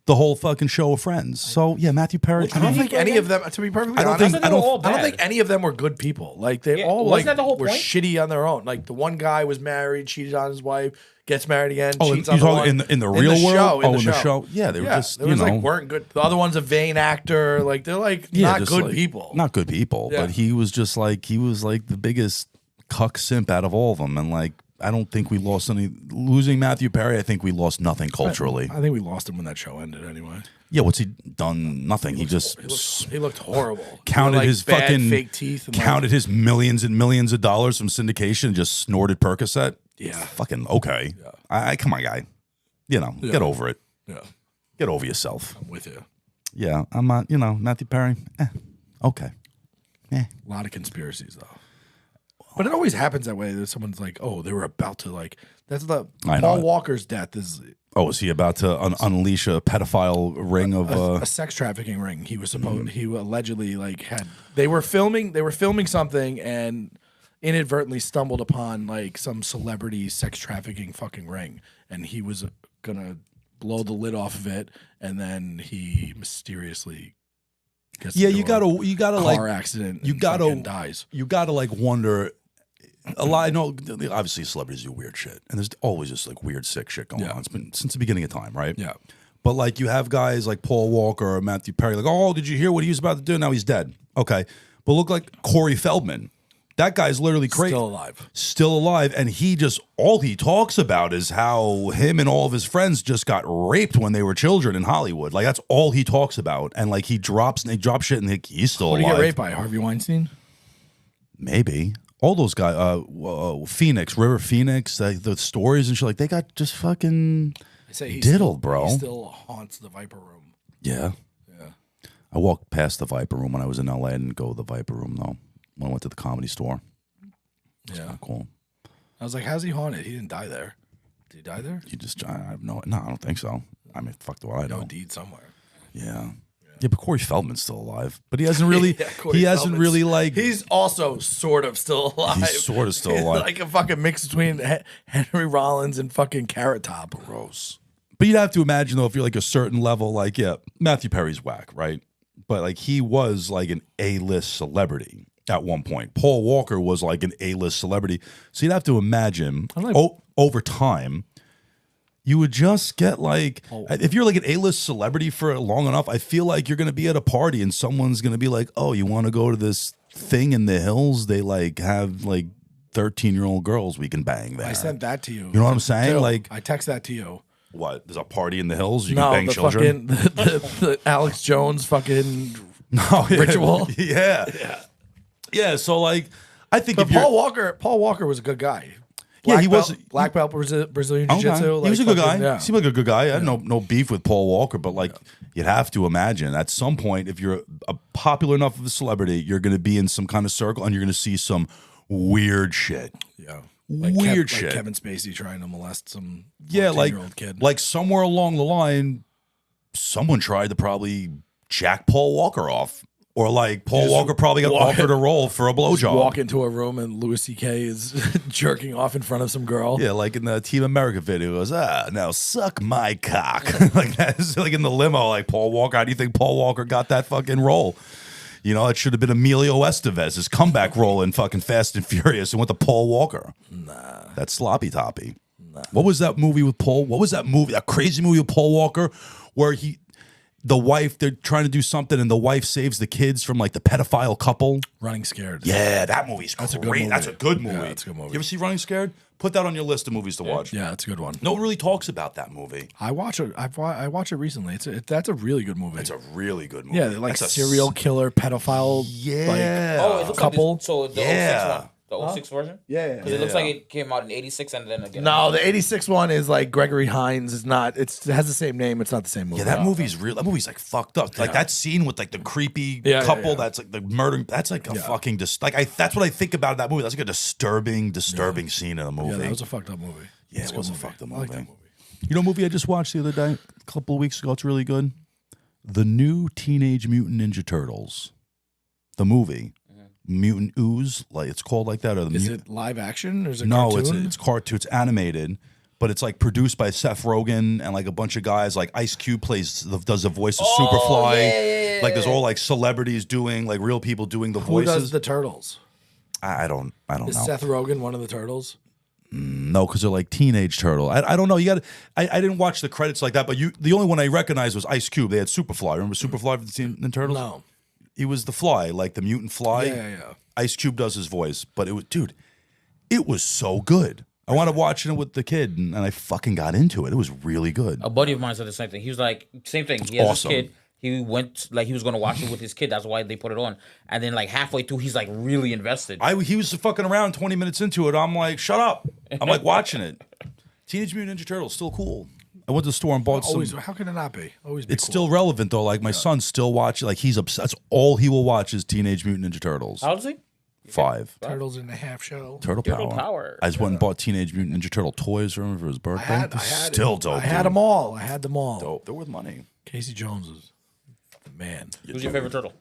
the whole fucking show of Friends. So yeah, Matthew Perry. I don't think any of them, to be perfectly I don't honest, think- I don't I don't think any of them were good people. Like they all wasn't like that the whole were point? shitty on their own. Like the one guy was married, cheated on his wife, gets married again, Oh, cheats you on the talking one. in the real world? In In the show? Yeah, they were just, they was like weren't good. The other one's a vain actor. Like they're like not just good like- people. Not good people. Yeah. But he was like the biggest cuck simp out of all of them. And like, I don't think we lost any. Losing Matthew Perry, I think we lost nothing culturally. I think we lost him when that show ended. Anyway, Yeah, what's he done? Nothing. He just He looked horrible. counted Like, his bad fucking fake teeth. And counted his millions and millions of dollars from syndication and just snorted Percocet. Yeah. Fucking okay. I come on, guy. You know, get over it. Yeah, Get over yourself. I'm with you. Yeah, I'm not. You know, Matthew Perry. Okay. A lot of conspiracies though. But it always happens that way. That someone's like, "Oh, they were about to like." That's the I know Paul it. Walker's death is Oh, is he about to unleash a pedophile ring of? a sex trafficking ring. He was supposed. He allegedly like had. They were filming something and inadvertently stumbled upon like some celebrity sex trafficking fucking ring, and he was gonna blow the lid off of it, and then he mysteriously gets Yeah, into you a gotta car like accident. you and gotta- fucking dies. you gotta like wonder. A lot. I know. Obviously, celebrities do weird shit, and there's always just like weird, sick shit going on. It's been since the beginning of time, right? Yeah. But like you have guys like Paul Walker or Matthew Perry, like, oh, did you hear what he was about to do? Now he's dead. Okay, but look like Corey Feldman. That guy's literally crazy. Still alive, and all he talks about is how him and all of his friends just got raped when they were children in Hollywood. Like that's all he talks about, and like he drops shit, and he's still What did alive. he get raped by? Harvey Weinstein? Maybe. All those guys, Phoenix, River Phoenix, the stories and shit, like they got just fucking diddled, bro. He still haunts the Viper Room. Yeah. I walked past the Viper Room when I was in LA. I didn't go to the Viper Room though. When I went to the Comedy Store. Yeah. Cool. I was like, how's he haunted? He didn't die there. Did he die there? I have no, I don't think so. I mean, fuck do I know? Indeed, somewhere. Yeah. Yeah, but Corey Feldman's still alive. But he hasn't really, he hasn't Feldman's- really like. He's also sort of still alive. He's sort of still He's alive. like a fucking mix between Henry Rollins and fucking Carrot Top. Gross. But you'd have to imagine though, if you're like a certain level, like Matthew Perry's whack, right? But like he was like an A-list celebrity at one point. Paul Walker was like an A-list celebrity. So you'd have to imagine over time, you would just get like, if you're like an A-list celebrity for long enough, I feel like you're going to be at a party and someone's going to be like, oh, you want to go to this thing in the hills? They like have like 13-year-old girls we can bang there. I sent that to you. You know what I'm saying? Too. Like, I text that to you. what? There's a party in the hills? You can bang children? Fucking, the Alex Jones fucking No, ritual. Yeah, so like, I think But if you're... Paul Walker was a good guy. Yeah, he was black belt Brazilian Okay. Jiu-Jitsu. He was a good guy. Yeah. He seemed like a good guy. I had no beef with Paul Walker, but like you'd have to imagine at some point, if you're a popular enough of a celebrity, you're going to be in some kind of circle and you're going to see some weird shit. Yeah. Weird shit. Like Kevin Spacey trying to molest some 14-year-old kid. Like somewhere along the line, someone tried to probably jack Paul Walker off. Or like Paul Walker probably got offered a role for a blowjob. Walk into a room and Louis C.K. is jerking off in front of some girl. Yeah, like in the Team America video, it goes, now suck my cock. Like that's like in the limo, like Paul Walker. How do you think Paul Walker got that fucking role? You know, it should have been Emilio Estevez, his comeback role in fucking Fast and Furious, and went to Paul Walker. Nah. That's sloppy toppy. Nah. What was that movie with Paul? What was that movie, that crazy movie with Paul Walker, where the wife, they're trying to do something and the wife saves the kids from like the pedophile couple? Running Scared. Yeah, that movie's That's great. a good movie. That's a good movie. Yeah, that's a good movie. You ever see Running Scared? Put that on your list of movies to watch. Yeah, that's a good one. No one really talks about that movie. I watch it. I watch it recently. That's a really good movie. It's a really good movie. Yeah, they're like That's serial killer, pedophile. Yeah. Oh, it looks couple. like so the Yeah. 06 one. The 06 version? Yeah. Because it looks like it came out in 86 and then again. No, the 86 one is like Gregory Hines. Is not. It has the same name. It's not the same movie. Yeah, that movie's real. That movie's like fucked up. Like that scene with like the creepy couple that's like the murdering. That's like a fucking that's what I think about that movie. That's like a disturbing scene in a movie. Yeah, that was a fucked up movie. Yeah, it was a fucked up movie. I like that movie. You know, a movie I just watched the other day, a couple of weeks ago. It's really good. The new Teenage Mutant Ninja Turtles, the movie. Mutant Ooze, like it's called like that, or the Is it live action or is it no? cartoon? It's cartoon. It's animated, but it's like produced by Seth Rogen and like a bunch of guys. Like Ice Cube does the voice of Superfly. Like there's all like celebrities doing like real people doing the Who voices. does the turtles? I don't Is know. Seth Rogen one of the turtles? No, because they're like teenage turtle. I don't know. You got. I didn't watch the credits like that, but the only one I recognized was Ice Cube. They had Superfly. Remember Superfly for the Teen Turtles? No. He was the fly, like the mutant fly. Yeah. Ice Cube does his voice, but it was so good. I wound up watching it with the kid, and I fucking got into it. It was really good. A buddy of mine said the same thing. He was like, same thing. He has awesome. his kid. He went like he was gonna watch it with his kid. That's why they put it on. And then like halfway through, he's like really invested. He was fucking around 20 minutes into it. I'm like, shut up. I'm like watching it. Teenage Mutant Ninja Turtles still cool. I went to the store and bought Always. some. How can it not be? Always. Be It's cool. still relevant though. Like my son still watches. Like he's obsessed. That's all he will watch is Teenage Mutant Ninja Turtles. How old is he? 5. Turtles in the half shell. Turtle Power. I just went and bought Teenage Mutant Ninja Turtle toys for him for his birthday. I had still it. dope. I had them all. I had them all. Dope. They're worth money. Casey Jones is the man. Who's your favorite turtle?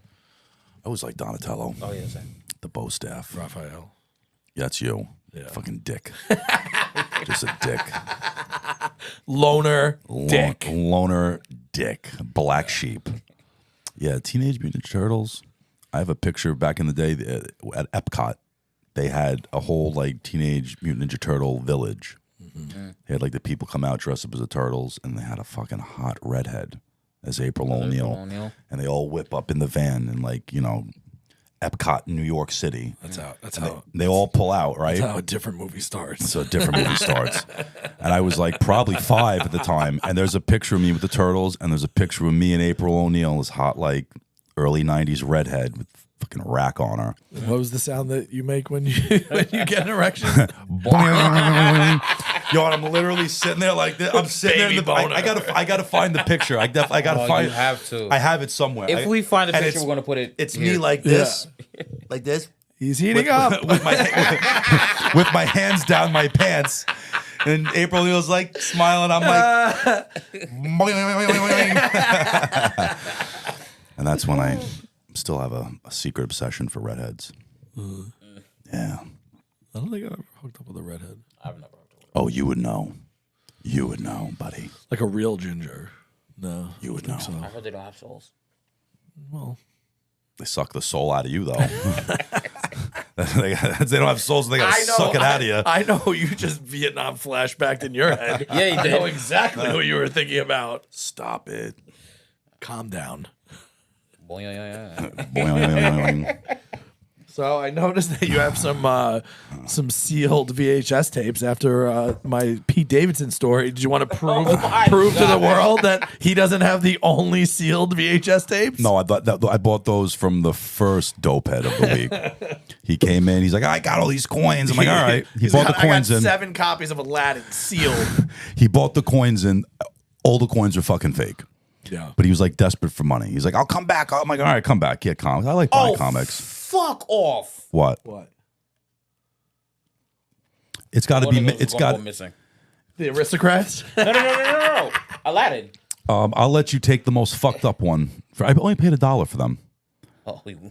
I was like Donatello. Oh yeah, same. The bow staff. Raphael. Yeah, that's you. Yeah. Fucking dick. Just a dick. Loner. Dick. Loner dick. Black sheep. Yeah, Teenage Mutant Ninja Turtles. I have a picture back in the day at Epcot. They had a whole like Teenage Mutant Ninja Turtle village. Mm-hmm. They had like the people come out dressed up as the turtles, and they had a fucking hot redhead as April O'Neil. And they all whip up in the van and like, you know, Epcot, New York City. That's how. They all pull out, right? That's how a different movie starts. So a different movie starts. And I was like probably 5 at the time. And there's a picture of me with the turtles, and there's a picture of me and April O'Neil, this hot like early 90s redhead with fucking rack on her. What was the sound that you make when you get an erection? Yo, and I'm literally sitting there like this. I'm sitting there in the boner. I gotta find the picture. I gotta find You have to. I have it somewhere. If we find the and picture, we're gonna put it. It's here. me like this. Like this. He's heating up. with my hands down my pants. And April O'Neil's like smiling. I'm like, and that's when I still have a secret obsession for redheads. Yeah. I don't think I've ever hooked up with a redhead. I've never. Oh, you would know. You would know, buddy. Like a real ginger. No. You would know. So. I heard they don't have souls. Well, they suck the soul out of you, though. They don't have souls, so they gotta suck it out of you. I know you just Vietnam flashbacked in your head. Yeah, you I did. know exactly what you were thinking about. Stop it. Calm down. Boing. So I noticed that you have some sealed VHS tapes after my Pete Davidson story. Did you want to prove to the world that he doesn't have the only sealed VHS tapes? No, I bought those from the first dopehead of the week. He came in. He's like, I got all these coins. I'm like, all right. He bought the coins I got in. 7 copies of Aladdin sealed. He bought the coins in. All the coins are fucking fake. Yeah. But he was like desperate for money. He's like, I'll come back. I'm like, all right, come back. Yeah, comics. I like buying comics. Fuck off. What? It's got to be. It's got missing. The Aristocrats? No. Aladdin. I'll let you take the most fucked up one. I only paid $1 for them.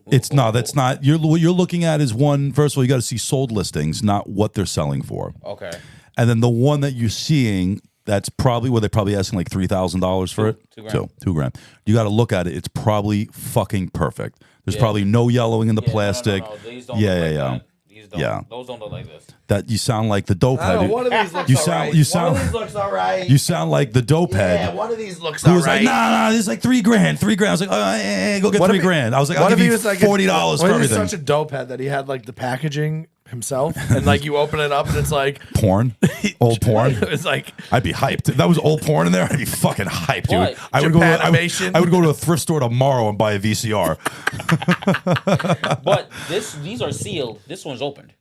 It's no, that's not. What you're looking at is one. First of all, you got to see sold listings, not what they're selling for. Okay. And then the one that you're seeing, that's probably where they're probably asking like $3,000 for it. $2,000. You got to look at it. It's probably fucking perfect. There's probably no yellowing in the plastic. No. These don't look like that. These don't. Those don't look like this. That you sound like the dope head. One of these looks You all sound. right. You sound. One of these looks all right. You sound like the dope head. Yeah, one of these looks Who all was right. like, nah, this is like $3,000. $3,000. I was like, hey, go get $3,000. I was like, I'll give you $40 for What everything. if he's such a dope head that he had like the packaging himself, and like you open it up and it's like Porn, old porn. It's like I'd be hyped. If that was old porn in there, I'd be fucking hyped, dude. What? I would go. Japanimation? I would go to a thrift store tomorrow and buy a VCR. But these are sealed. This one's opened.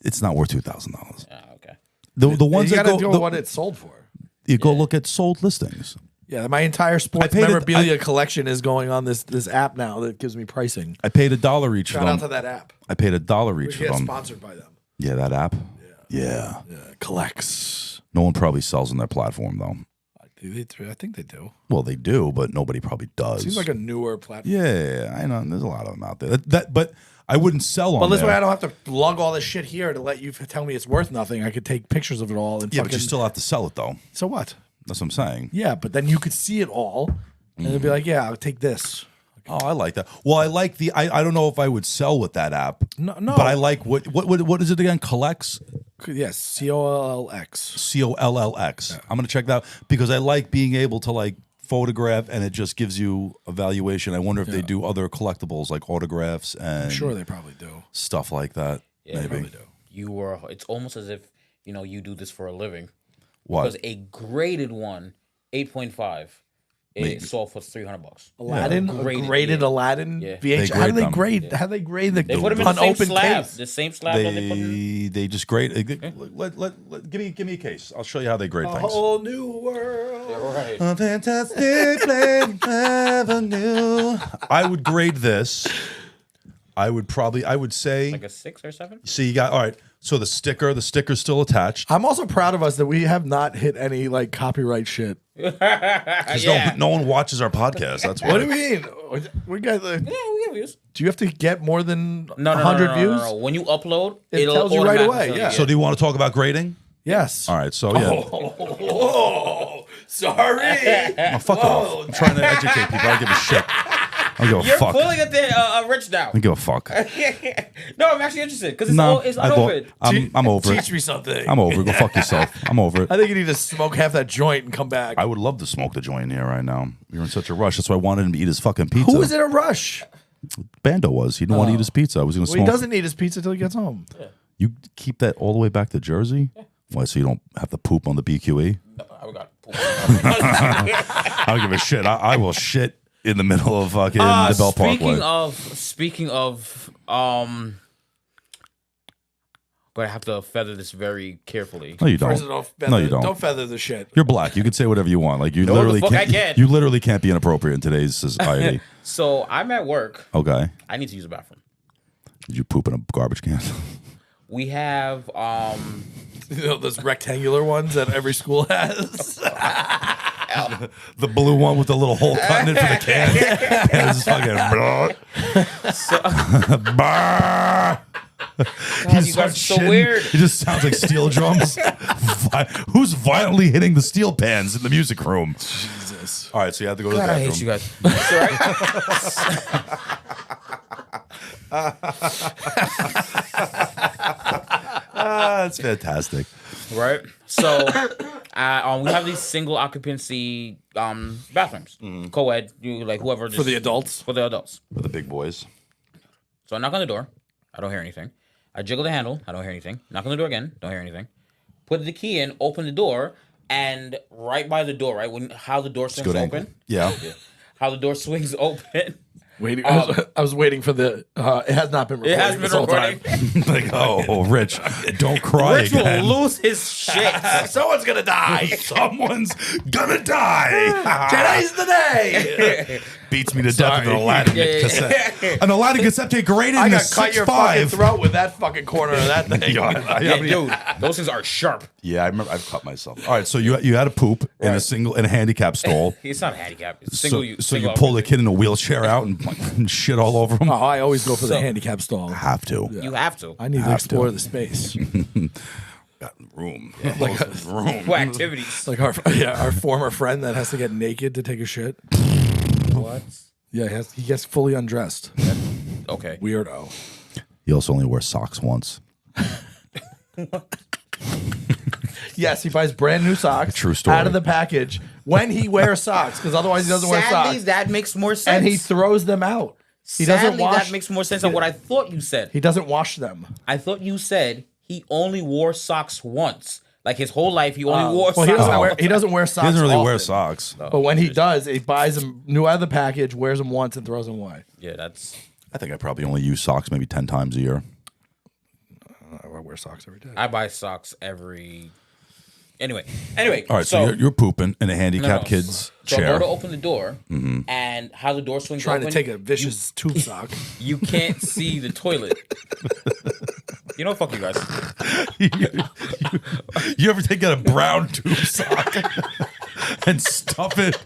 It's not worth $2,000. Okay. The ones you that gotta go, go what it's sold for. you go look at sold listings. Yeah, my entire sports paid memorabilia collection is going on this app now that gives me pricing. I paid $1 each for Shout out to them. that app. I paid $1 We each for get them. sponsored by them. Yeah, that app. Yeah. Collects. No one probably sells on their platform though. I think they do. Well, they do, but nobody probably does. Seems like a newer platform. Yeah, I know. There's a lot of them out there. But I wouldn't sell on. Well, this there. way I don't have to lug all this shit here to let you tell me it's worth nothing. I could take pictures of it all and Yeah, fucking. but you still have to sell it though. So what? That's what I'm saying. Yeah, but then you could see it all, and it'd be like, yeah, I'll take this. Oh, I like that. Well, I like the. I don't know if I would sell with that app. No. But I like what is it again? Collects. Yes, COLLX. COLLX. I'm gonna check that out because I like being able to like photograph and it just gives you a valuation. I wonder if they do other collectibles like autographs and I'm sure they probably do. stuff like that. Yeah, maybe. they probably do. It's almost as if you do this for a living. What? Because a graded one, 8.5, it sold for $300. Aladdin, graded yeah. Aladdin Yeah. VH. They How do grade they them. grade? How do they grade the They put them in the same unopened slab. case? The same slab that they put in. They just grade. Give me a case. I'll show you how they grade things. Whole new world. Right. A fantastic place never knew. I would grade this. I would say. Like a 6 or 7? See, you got all right. So the sticker's still attached. I'm also proud of us that we have not hit any like copyright shit. Because no one watches our podcast. That's why. What do you mean? We got the. Yeah, we have views. Do you have to get more than No, 100 views? No. When you upload, It it'll tells you right automatically away, tell yeah. So do you want to talk about grading? Yes. All right. So yeah. Oh, sorry. Oh, fuck off. I'm trying to educate people. I don't give a shit. I don't give a You're fuck. pulling at the rich now. I don't give a fuck. No, I'm actually interested because it's No, it's I thought- unopened. I'm over it. Teach me something. I'm over it. Go fuck yourself. I'm over it. I think you need to smoke half that joint and come back. I would love to smoke the joint here right now. You're in such a rush. That's why I wanted him to eat his fucking pizza. Who was in a rush? Bando was. He didn't want to eat his pizza. I was going to Well, he smoke. doesn't eat his pizza till he gets home. You keep that all the way back to Jersey? Why, so you don't have to poop on the BQE? I got I don't give a shit. I will shit in the middle of fucking the Bell Parkway. Speaking of, but I have to feather this very carefully. No, you don't. First of all, feather, No, you don't. Don't feather the shit. You're black. You can say whatever you want. Like you No, literally the fuck can't. I can't. You literally can't be inappropriate in today's society. So I'm at work. Okay. I need to use the bathroom. Did you poop in a garbage can? We have You know, those rectangular ones that every school has. The blue one with the little hole cut in it for the can. And it's fucking. Brrr. God, you guys are so weird. It just sounds like steel drums. Who's violently hitting the steel pans in the music room? Jesus. All right, so you have to go to the God, I bathroom. hate you guys. That's fantastic. Right? So we have these single occupancy bathrooms. Co-ed, you like whoever For the adults? For the adults. For the big boys. So I knock on the door. I don't hear anything. I jiggle the handle. I don't hear anything. Knock on the door again. Don't hear anything. Put the key in. Open the door. And right by the door, right when how the door swings Good open. angle. Yeah. How the door swings open. Waiting. I was waiting for the. It has not been recording. It has been this whole recording. time. Like, oh, Rich, don't cry Rich will again. lose his shit. Someone's gonna die. Someone's gonna die. Today's the day. Beats me to death with an Aladdin Yeah. cassette. An Aladdin cassette tape graded I in a got cut your fucking 6.5. throat with that fucking corner of that thing. Yeah, dude, those things are sharp. Yeah, I remember. I've cut myself. All right, so you had a poop in a handicap stall. It's not handicapped. It's So, single. so you single pull the kid in a wheelchair out and shit all over him. Oh, I always go for the So- handicap stall. Have to. You have to. I need to explore the space. Got room. Like, For activities. like our former friend that has to get naked to take a shit. What? Yeah, he gets fully undressed. Okay. Weirdo. He also only wears socks once. Yes, he buys brand new socks. True story. Out of the package when he wears socks, because otherwise he doesn't wear Sadly, socks. that makes more sense. And he throws them out. He Sadly, doesn't wash. that makes more sense than what I thought you said. He doesn't wash them. I thought you said he only wore socks once. Like his whole life, he only wore Well, socks. he doesn't wear socks. He doesn't really wear often. socks. But when he does, he buys them new out of the package, wears them once, and throws them away. Yeah, that's. I think I probably only use socks maybe 10 times a year. I wear socks every day. I buy socks every. Anyway. All right, so you're pooping in a handicapped kid's So I chair. go to open the door, and how the door swings Trying open. to take a vicious tube sock. You can't see the toilet. You know, fuck you guys. You ever take out a brown tube sock and stuff it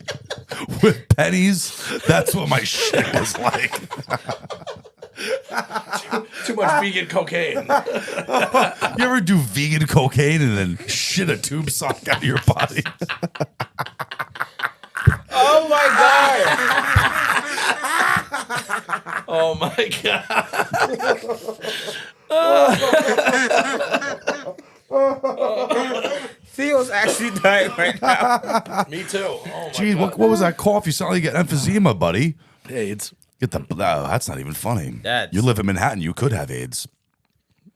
with pennies? That's what my shit was like. Too much vegan cocaine. You ever do vegan cocaine and then shit a tube sock out of your body? Oh my god! Oh my god. Theo's actually dying right now. Me too. Oh my Gee, what was that cough? You sound like you got emphysema, buddy. AIDS. Get the. No, that's not even funny. That's- You live in Manhattan. You could have AIDS.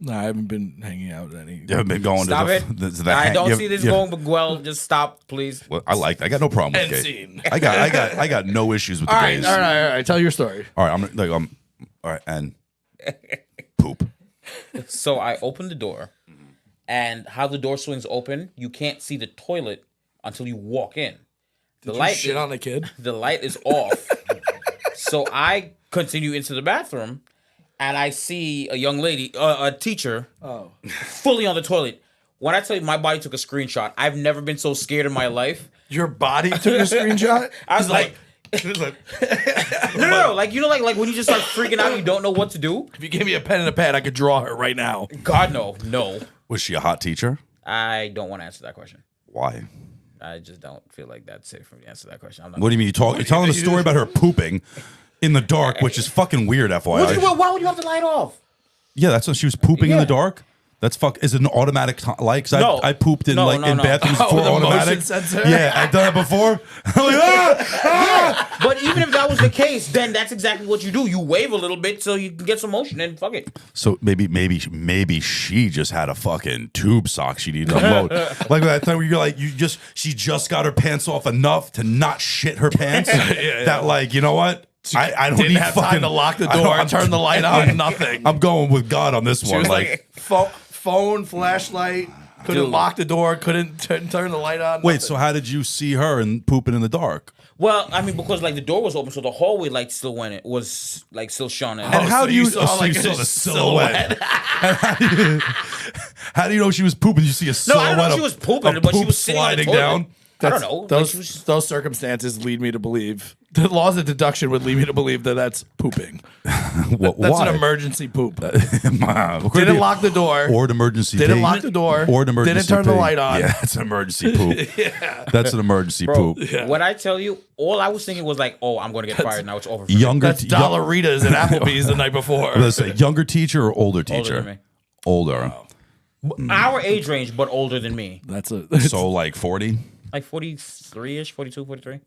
No, I haven't been hanging out with any. You haven't been going Stop to it. the I don't you see this you going, but well, just stop, please. Well, I got no problem with End gay. scene. I got no issues with the All right, gays. all right. Tell your story. All right, all right, and poop. So I open the door, and how the door swings open, you can't see the toilet until you walk in. The light Shit on a kid. The light is off. So I continue into the bathroom, and I see a young lady, a teacher, fully on the toilet. When I tell you my body took a screenshot, I've never been so scared in my life. Your body took a screenshot? I was like, no, like, you know, like when you just start freaking out, you don't know what to do. If you gave me a pen and a pad, I could draw her right now. God, no. Was she a hot teacher? I don't want to answer that question. Why? I just don't feel like that's safe for me to answer that question. What do you mean? You're telling a story about her pooping in the dark, which is fucking weird, FYI. Why would you have the light off? Yeah, that's when she was pooping in the dark. That's Is it an automatic light? Cause No. I pooped in No. bathrooms Oh, before the automatic. motion sensor? Yeah, I've done it before. I'm like, But even if that was the case, then that's exactly what you do. You wave a little bit so you can get some motion and fuck it. So maybe she just had a fucking tube sock she needed to unload. Like that time where you're like, she just got her pants off enough to not shit her pants. That like, you know what? I don't Didn't need have fucking time to lock the door and turn the light on. Nothing. I'm going with God on this She one. was like phone, flashlight. Couldn't Dude. lock the door. Couldn't turn the light on. wait, nothing. so how did you see her and pooping in the dark? Well, I mean, because like the door was open, so the hallway light still went. It was like still shone. And how so do you you saw, so like, you saw a the silhouette? How do you know she was pooping? You see a No, silhouette? I don't know if of- she was pooping, of but she poop was sitting on the sliding toilet. down. I don't know. Like, she was, Those circumstances lead me to believe the laws of deduction would lead me to believe that that's pooping. That's Why? an emergency poop. Wow. Didn't lock the door. Or an emergency Didn't pee. lock the door. Or an emergency Didn't turn the pee. light on. Yeah, that's an emergency poop. That's an emergency bro, poop. when I tell you, all I was thinking was like, oh, I'm going to get fired. Now it's over for Younger, That's Dollaritas and Applebee's the night before. Let's say younger teacher or older teacher? Older than me. Older. Our age range, but older than me. That's So like 40? Like 43-ish, 42, 43.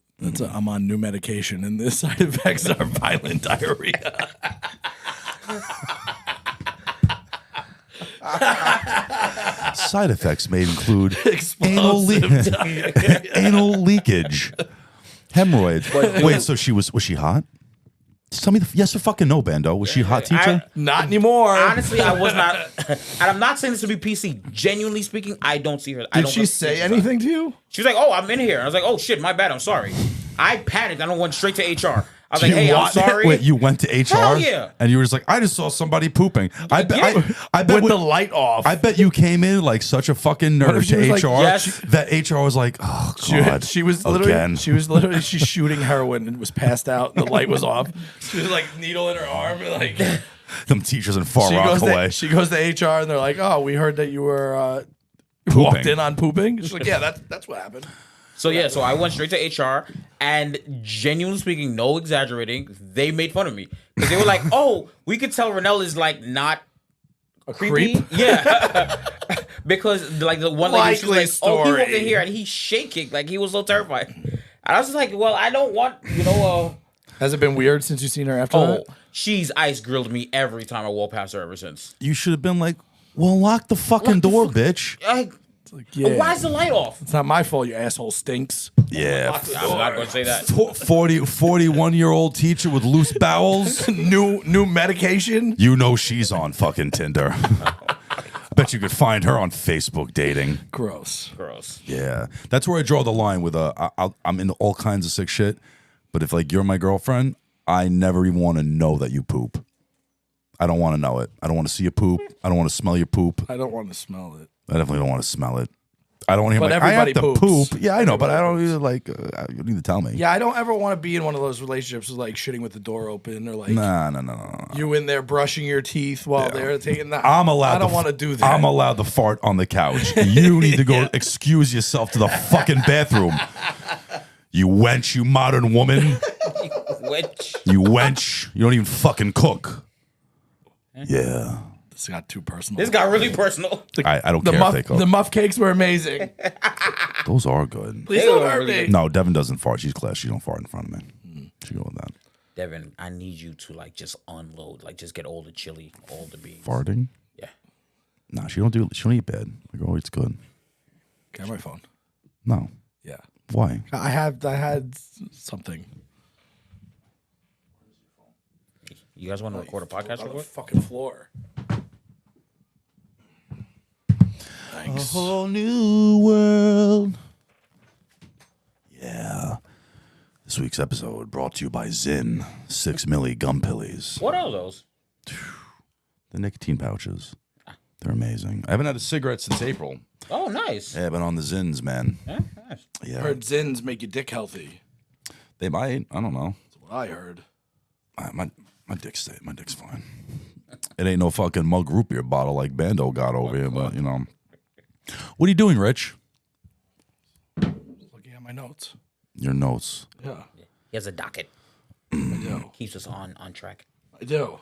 I'm on new medication, and the side effects are violent diarrhea. Side effects may include anal, Explosive anal leakage, hemorrhoids. Wait, so she was she hot? Tell me yes or fucking no, Bando. Was she a hot teacher? Not anymore. Honestly, I was not, and I'm not saying this to be PC. Genuinely speaking, I don't see her. I Did don't she say anything to you? She was like, "Oh, I'm in here." I was like, "Oh shit, my bad. I'm sorry." I panicked. I went straight to HR. I was like, You "Hey, I'm want- sorry." Wait, you went to HR? Hell yeah. And you were just like, I just saw somebody pooping. I bet With the light off. I bet you came in like such a fucking What nerd if she to was like, HR yes. that HR was like, oh God, She was literally again. she's shooting heroin and was passed out. The light was off. She was like needle in her arm. And like Them teachers in Far Rockaway. she goes to HR and they're like, "Oh, we heard that you were Pooping. walked in on pooping." She's like, "Yeah, that's what happened." So yeah, so I went straight to HR, and genuinely speaking, no exaggerating, they made fun of me because they were like, "Oh, we could tell Renell is like not creepy." creep? Yeah, because like the one lady, she was Likely like, "Oh, he walked story. in here and he's shaking, like he was so terrified." And I was just like, "Well, I don't want, Has it been weird since you've seen her after oh, that? she's ice grilled me every time I walk past her ever since." You should have been like, well, lock the fucking door, bitch. Like, Yeah. why is the light off? It's not my fault. Your asshole stinks. Yeah. I'm not going to say that. 41-year-old teacher with loose bowels. New medication. You know she's on fucking Tinder. I bet you could find her on Facebook dating. Gross. Gross. Yeah, that's where I draw the line with I'm into all kinds of sick shit, but if like you're my girlfriend, I never even want to know that you poop. I don't want to know it. I don't want to see you poop. I don't want to smell your poop. I don't want to smell it. I definitely don't want to smell it. I don't want to hear But my, I have everybody to poops. poop. Yeah, I know, but I don't either like. You need to tell me. Yeah, I don't ever want to be in one of those relationships with like shitting with the door open or like No. you in there brushing your teeth while they're taking the. I'm allowed. I don't want to do that. I'm allowed to fart on the couch. You need to go excuse yourself to the fucking bathroom. You wench, you modern woman. Which? You wench. You don't even fucking cook. Yeah. This got too personal. This got really personal. I don't the care muff, if they cook. the muff cakes were amazing. Those are good. Please They don't were hurt really me. No, Devin doesn't fart. She's class. She don't fart in front of me. She go with that. Devin, I need you to like just unload, like just get all the chili, all the beans. Farting? Yeah. Nah, she don't eat bad. My girl eats good. Get my phone. No. Yeah. Why? I had something. You guys want to record a podcast On real the quick? fucking floor. Thanks. A whole new world. Yeah. This week's episode brought to you by Zyn 6 milli gum pillies. What are those? The nicotine pouches. They're amazing. I haven't had a cigarette since April. Oh, nice. Yeah, I've been on the Zins, man. Yeah, nice. Yeah. Heard Zins make you dick healthy. They might. I don't know. That's what I heard. My dick's fine. It ain't no fucking mug root beer bottle like Bando got over here, but you know. What are you doing, Rich? Looking at my notes. Your notes. Yeah, He has a docket. I do. Keeps us on track. I do.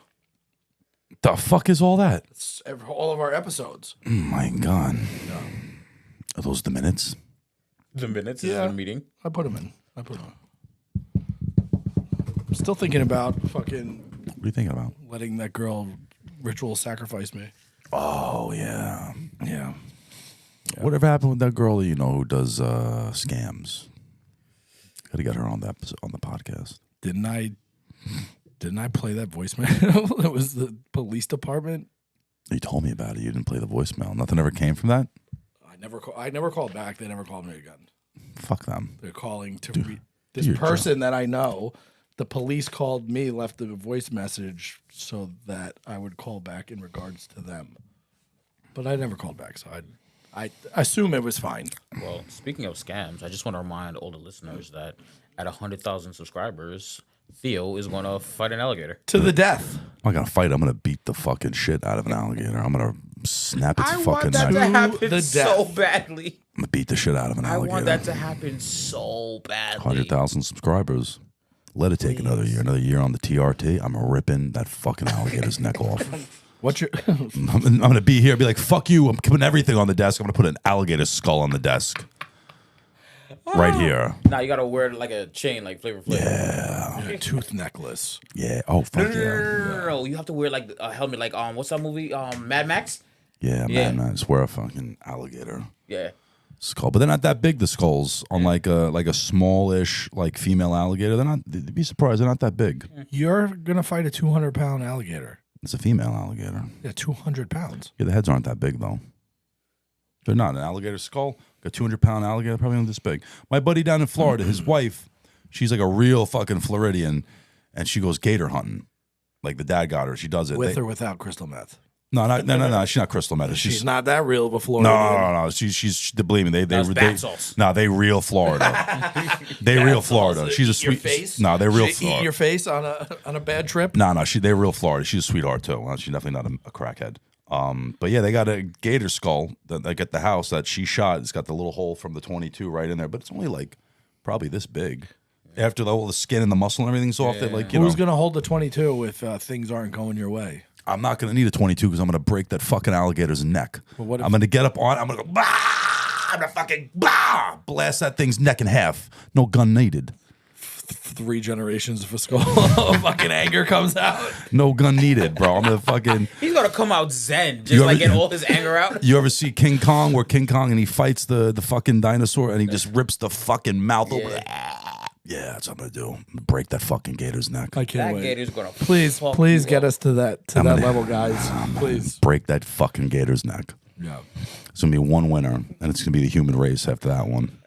The fuck is all that? It's all of our episodes. Oh my God. Are those the minutes? The minutes Yeah. is the meeting. I put them in. I'm still thinking about fucking What are you thinking about? letting that girl ritual sacrifice me. Oh, yeah. Yeah. Whatever happened with that girl you know who does scams? Got to get her on the podcast. Didn't I play that voicemail? It was the police department. You told me about it. You didn't play the voicemail. Nothing ever came from that? I never called back. They never called me again. Fuck them. They're calling to do this your person that I know. The police called me, left a voice message so that I would call back in regards to them. But I never called back, so I assume it was fine. Well, speaking of scams, I just want to remind all the listeners that at 100,000 subscribers, Theo is going to fight an alligator. To the death. I'm not going to fight. I'm going to beat the fucking shit out of an alligator. I'm going to snap its fucking neck. to I'm happen the so death. badly. going to beat the shit out of an I alligator. want that to happen so badly. 100,000 subscribers. Let it take another year on the TRT. I'm ripping that fucking alligator's neck off. What's your I'm going to be here, be like, fuck you. I'm putting everything on the desk. I'm going to put an alligator skull on the desk. Right here. Now you got to wear like a chain, like Flavor Flav. Yeah. tooth necklace? Yeah. Oh, fuck yeah. No, you have to wear like a helmet, like what's that movie? Mad Max. Yeah, Yeah. man. I just wear a fucking alligator Yeah. skull. But they're not that big, the skulls, on like a smallish, like female alligator. They'd be surprised. They're not that big. You're gonna fight a 200-pound alligator. It's a female alligator. Yeah, 200 pounds. Yeah, the heads aren't that big, though. They're not. An alligator skull, a 200-pound alligator, probably not this big. My buddy down in Florida, his wife, she's like a real fucking Floridian, and she goes gator hunting. Like the dad got her. She does it. With or without crystal meth? No. She's not crystal meth. She's not that real of a Floridian. No. She's believe me. That's bath salts. No, they real Florida. They real Florida. She's a Your sweet. face? No, they real She eat Florida. your face on a bad trip? No. They real Florida. She's a sweetheart too. Well, she's definitely not a crackhead. But yeah, they got a gator skull that like at the house that she shot. It's got the little hole from the 22 right in there, but it's only like probably this big. After all the skin and the muscle and everything's off, they like Who's gonna hold the 22 if things aren't going your way? I'm not gonna need a 22 because I'm gonna break that fucking alligator's neck. But what if- I'm gonna get up on. I'm gonna go. Bah! I'm gonna fucking blast that thing's neck in half. No gun needed. 3 generations of a skull fucking anger comes out. No gun needed, bro. I'm gonna fucking. He's gonna come out zen, You just like ever- get all his anger out. You ever see King Kong where King Kong and he fights the fucking dinosaur and he just rips the fucking mouth open? Yeah, that's what I'm gonna do. Break that fucking gator's neck. I can't That wait. gator's gonna Please fuck please you get up. us to that I'm gonna- level, guys. Please. Break that fucking gator's neck. Yeah. It's gonna be one winner, and it's gonna be the human race after that one.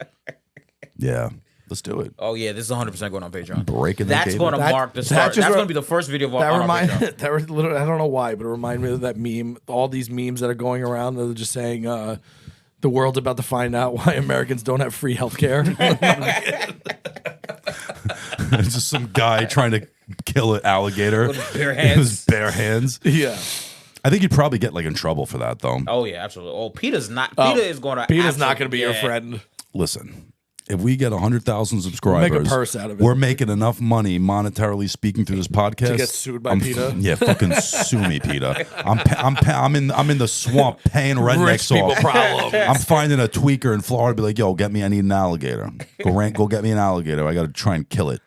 Yeah, let's do it. Oh yeah, this is 100% going on Patreon. Breaking that That's gator. going to That- mark the that start. just That's re- going to be the first video That on remind our Patreon. that literally, I don't know why, but it reminded me of that meme. All these memes that are going around that are just saying the world's about to find out why Americans don't have free healthcare. It's just some guy trying to kill an alligator With his bare with his hands. bare hands. Yeah. I think you'd probably get like in trouble for that, though. Oh yeah, absolutely. Oh, Peter's not. Peter is going to. Peter's not going to be your yeah. friend. Listen, if we get 100,000 subscribers, Make a purse out of it. We're making enough money monetarily speaking through this podcast To get sued by PETA? Yeah, fucking sue me, PETA. I'm in the swamp paying rednecks Rich people off. problem. I'm finding a tweaker in Florida, be like, yo, get me. I need an alligator. Go get me an alligator. I got to try and kill it.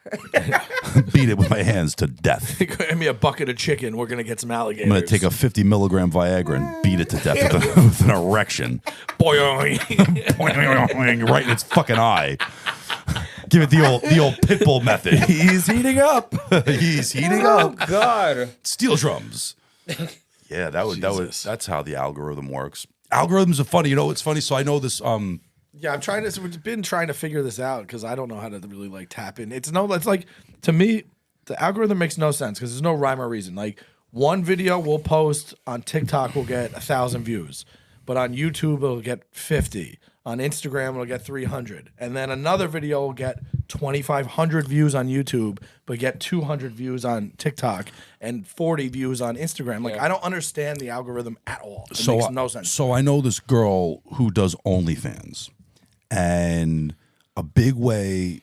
Beat it with my hands to death. Give me a bucket of chicken. We're gonna get some alligators. I'm gonna take a 50 milligram Viagra and beat it to death with an erection. Boing. Right in its fucking eye. Give it the old pit bull method. He's heating up. He's heating up. God. Steel drums. Yeah, that's how the algorithm works. Algorithms are funny. You know what's funny? So I know this. Yeah, we've been trying to figure this out because I don't know how to really like tap in. It's like, to me, the algorithm makes no sense because there's no rhyme or reason. Like, one video we'll post on TikTok will get 1,000 views, but on YouTube it'll get 50. On Instagram it'll get 300, and then another video will get 2,500 views on YouTube, but get 200 views on TikTok and 40 views on Instagram. Like, I don't understand the algorithm at all. It makes no sense. So I know this girl who does OnlyFans. And a big way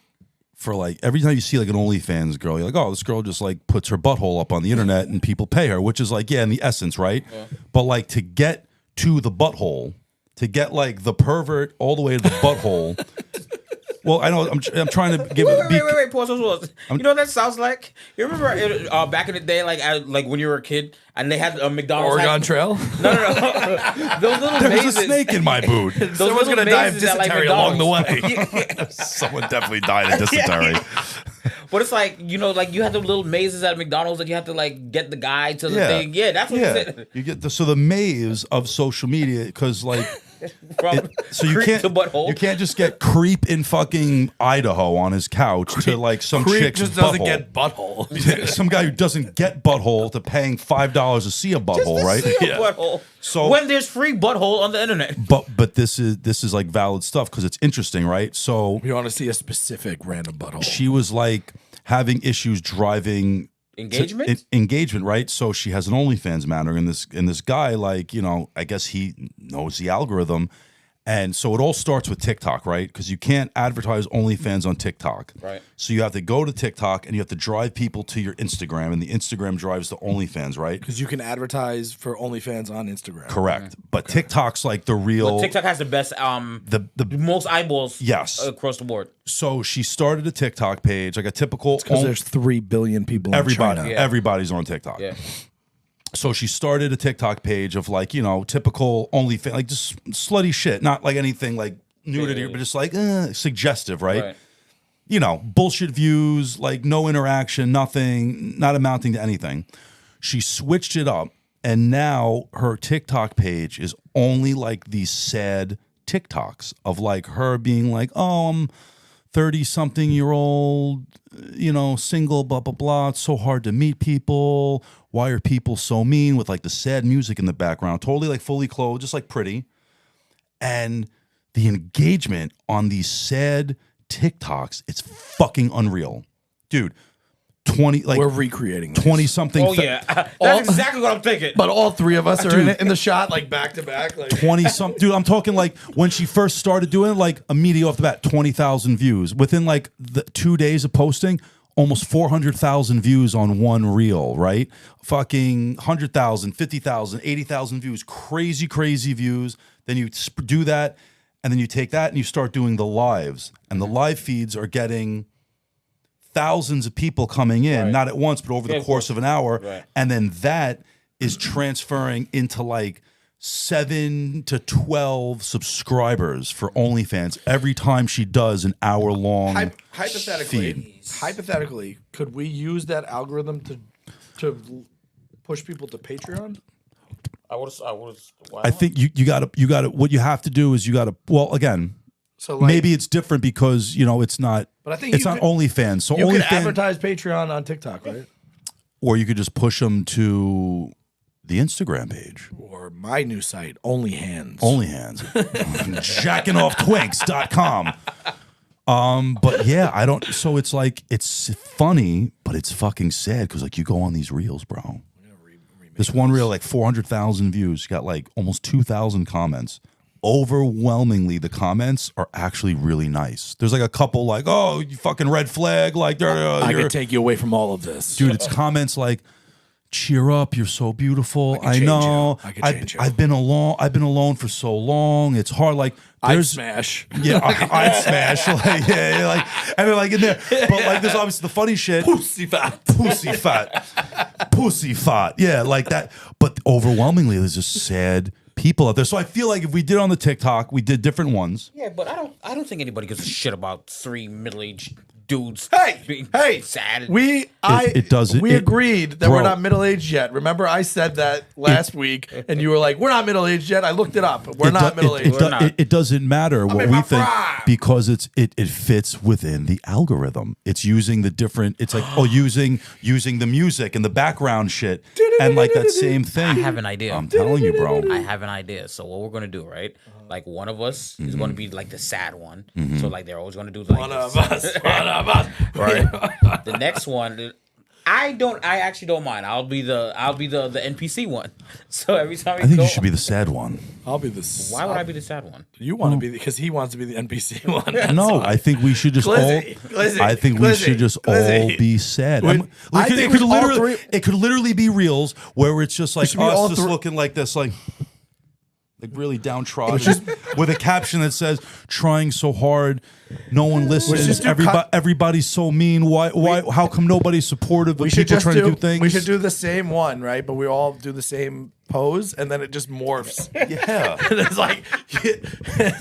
for, like, every time you see like an OnlyFans girl, you're like, oh, this girl just like puts her butthole up on the internet and people pay her, which is like, yeah, in the essence, right? Yeah. But like, to get to the butthole, to get like the pervert all the way to the butthole. Well, I know I'm trying to give it. Wait, pause. You know what that sounds like? You remember back in the day, like when you were a kid, and they had a McDonald's Oregon Trail? No. Those little There mazes. was a snake in my boot. Someone's gonna die of dysentery along the way. Someone definitely died of dysentery. But it's like, you know, like you had the little mazes at McDonald's that you have to like get the guy to the thing. Yeah, that's what it said. You get the maze of social media, because like. So you can't just get creep in fucking Idaho on his couch to like some creep chick's just butthole. doesn't get butthole. Some guy who doesn't get butthole to paying $5 to see a butthole, right? Butthole. So when there's free butthole on the internet. But this is like valid stuff because it's interesting, right? So you want to see a specific random butthole. She was like having issues driving engagement, right? So she has an OnlyFans manager, and this guy, like, you know, I guess he knows the algorithm, and so it all starts with TikTok, right? Because you can't advertise OnlyFans on TikTok, right? So you have to go to TikTok and you have to drive people to your Instagram, and the Instagram drives to OnlyFans, right? Because you can advertise for OnlyFans on Instagram. Correct, but TikTok's like the real. But TikTok has the best, the most eyeballs, across the board. So she started a TikTok page, like a typical. Because there's 3 billion people in China. Everybody's on TikTok. Yeah. So she started a TikTok page of, like, you know, typical OnlyFans, like just slutty shit, not like anything like nudity, but just like suggestive, right? You know, bullshit views, like no interaction, nothing, not amounting to anything. She switched it up, and now her TikTok page is only like these sad TikToks of like her being like, oh, I'm 30-something-year-old, you know, single, blah, blah, blah. It's so hard to meet people. Why are people so mean, with like the sad music in the background, totally like fully clothed, just like pretty. And the engagement on these sad TikToks, it's fucking unreal. Dude, 20, like we're recreating 20-something. Oh yeah, that's exactly what I'm thinking. But all 3 of us are in the shot, like back to back, like 20-something. Dude, I'm talking like when she first started doing it, like immediately off the bat, 20,000 views within like the 2 days of posting. Almost 400,000 views on one reel, right? Fucking 100,000, 50,000, 80,000 views, crazy views. Then you do that, and then you take that and you start doing the lives, and the live feeds are getting thousands of people coming in, not at once, but over the course of an hour, and then that is transferring into like 7 to 12 subscribers for OnlyFans every time she does an hour-long Hypothetically, could we use that algorithm to push people to Patreon? I think you gotta. What you have to do is you gotta. Well, again, so like, maybe it's different because, you know, it's not. But I think it's not OnlyFans. So you can advertise Patreon on TikTok, right? Or you could just push them to the Instagram page. Or my new site, OnlyHands. JackingOffTwinks.com. But yeah, I don't. So it's like, it's funny, but it's fucking sad because like you go on these reels, bro. This one reel, like 400,000 views, got like almost 2,000 comments. Overwhelmingly, the comments are actually really nice. There's like a couple like, oh, you fucking red flag, like I could take you away from all of this, dude. It's comments like, cheer up, you're so beautiful. I change know. you. I could change you. I've been alone for so long. It's hard. Like I'd there's smash. Yeah, I'd smash. Like, yeah, like, and then like in there, but like there's obviously the funny shit. Pussy fat. Pussy fat. Yeah, like that. But overwhelmingly, there's just sad people out there. So I feel like if we did on the TikTok, we did different ones. Yeah, but I don't think anybody gives a shit about 3 middle-aged dudes. Being sad. We agreed that we're not middle aged yet. Remember, I said that last week, and you were like, "We're not middle aged yet." I looked it up. We're not middle aged. It doesn't matter what we think because it fits within the algorithm. It's using the different. It's like using the music and the background shit and like that same thing. I have an idea. I'm telling you, bro. I have an idea. So what we're gonna do, right? Like one of us is gonna be like the sad one. So like they're always gonna do like One of us. right? The next one, I actually don't mind. I'll be the NPC one. So every time I think you should be the sad one. I'll be the. Why would I be the sad one? You want to be because he wants to be the NPC one. That's No, why. I think we should just Glizzy, I think we should just all be sad. It could literally be reels where it's just like us just looking like this, like really downtrodden, with a caption that says "Trying so hard, no one listens. Everybody's so mean. Why? How come nobody's supportive of people trying to do things?" We should do the same one, right? But we all do the same pose, and then it just morphs. Yeah, and it's like it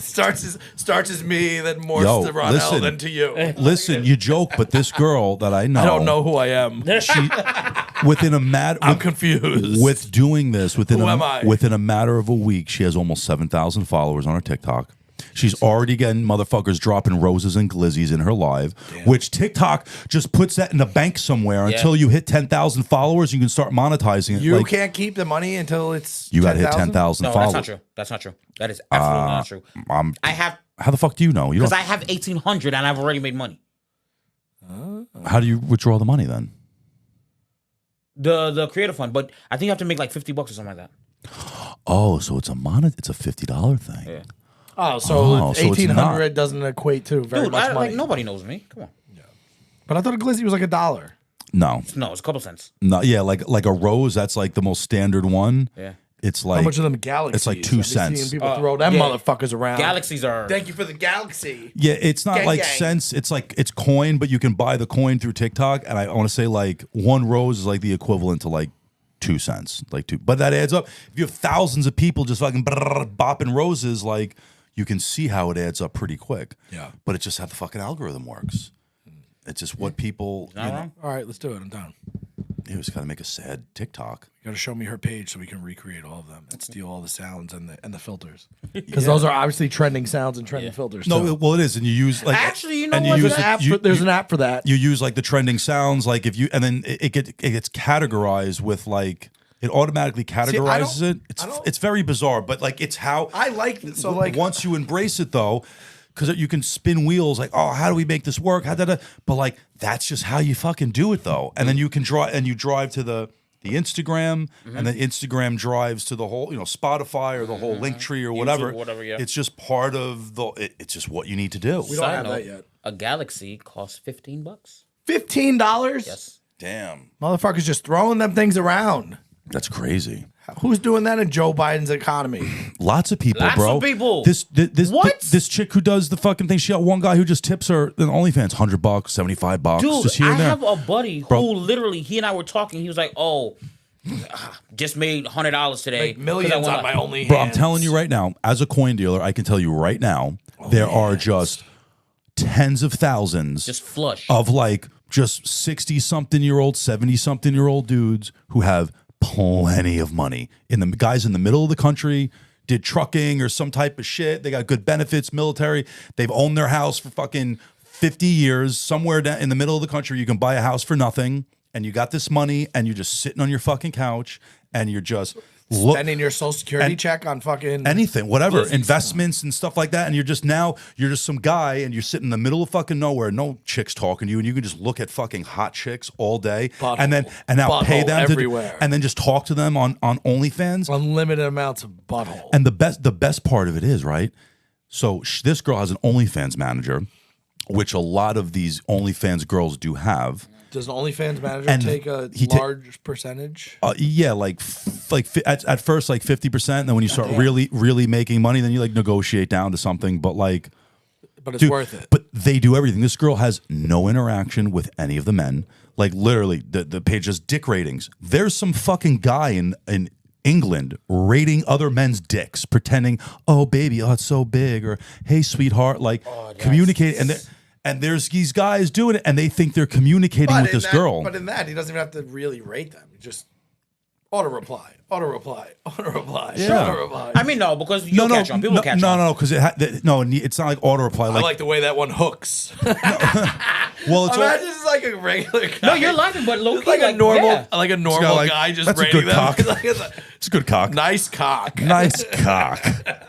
starts as me, then morphs to Ronell, then to you. Listen, you joke, but this girl that I know, I don't know who I am. She I'm confused. With doing this within Who am I? Within a matter of a week, she has almost 7,000 followers on her TikTok. She's already getting motherfuckers dropping roses and glizzies in her live, which TikTok just puts that in the bank somewhere until you hit 10,000 followers. You can start monetizing it. You can't keep the money until it's you got to hit 10,000 followers. That's not true. That's not true. That is absolutely not true. I have. How the fuck do you know? Because I have 1,800 and I've already made money. How do you withdraw the money then? The creator fund, but I think you have to make like $50 or something like that. Oh, so it's a $50 thing. Yeah. Oh, so so it's 1,800 doesn't equate to very much money. Like nobody knows me. Come on. But I thought a glizzy was like $1. No, it's a couple cents. No, yeah, like a rose. That's like the most standard one. Yeah. It's like how much of them galaxies? It's like 2 cents. Seeing people throw them motherfuckers around. Galaxies are. Thank you for the galaxy. Yeah, it's not like gang. cents. It's like it's coin, but you can buy the coin through TikTok. And I want to say like one rose is like the equivalent to like 2 cents, but that adds up. If you have thousands of people just fucking bopping roses, like you can see how it adds up pretty quick. Yeah, but it's just how the fucking algorithm works. It's just what people. All right, let's do it. I'm down. You just got to make a sad TikTok. You got to show me her page so we can recreate all of them and steal all the sounds and the filters, because those are obviously trending sounds and trending filters. No, too. well, it is, and you use like actually, you know and what? There's an app for that. You use like the trending sounds, like if you, and then it gets categorized with like. It automatically categorizes it. It's very bizarre, but like it's how I like it. So like once you embrace it though, because you can spin wheels like, oh, how do we make this work? But like that's just how you fucking do it though. And then you can drive to the Instagram, and then Instagram drives to the whole, Spotify or the whole link tree or whatever. YouTube, It's just part of it's just what you need to do. we don't have that yet. A galaxy costs $15. $15? Yes. Damn, Motherfuckers just throwing them things around. that's crazy. Who's doing that in Joe Biden's economy? Lots of people, Lots bro. of people. This chick who does the fucking thing. She got one guy who just tips her in OnlyFans $100, $75, Dude, just here I and there. have a buddy who literally, he and I were talking. He was like, "Oh, just made $100 today. Make millions on my OnlyFans." Bro, I'm telling you right now, as a coin dealer, I can tell you right now, there are just tens of thousands, just flush of like just 60-something-year-old, 70-something-year-old dudes who have plenty of money. The guys in the middle of the country did trucking or some type of shit. They got good benefits, military. They've owned their house for fucking 50 years. Somewhere down in the middle of the country, you can buy a house for nothing, and you got this money, and you're just sitting on your fucking couch, and you're just spending your Social Security check on fucking anything, whatever, investments and stuff like that. And you're just some guy, and you're sitting in the middle of fucking nowhere, no chicks talking to you, and you can just look at fucking hot chicks all day, and now pay them everywhere. and then just talk to them on OnlyFans, unlimited amounts of butthole. And the best part of it is, right? So this girl has an OnlyFans manager, which a lot of these OnlyFans girls do have. Does the OnlyFans manager And take a he large percentage? Yeah, at first like 50%, and then when you start really making money, then you like negotiate down to something. But like, But it's dude, worth it. But they do everything. This girl has no interaction with any of the men. Like literally, the page is dick ratings. There's some fucking guy in England rating other men's dicks, pretending, oh baby, oh it's so big, or hey sweetheart, like communicate. And there's these guys doing it, and they think they're communicating with this girl. But in that, he doesn't even have to really rate them. He just auto reply. Yeah. I mean, no, because you'll catch on. People catch on. No, because it's not like auto reply. I like the way that one hooks. Well, it's Imagine it's like a regular guy. No, you're laughing, but low It's key, like a normal, like a normal like, guy just that's a rating good them. cock. It's a good cock. Nice cock. Nice cock.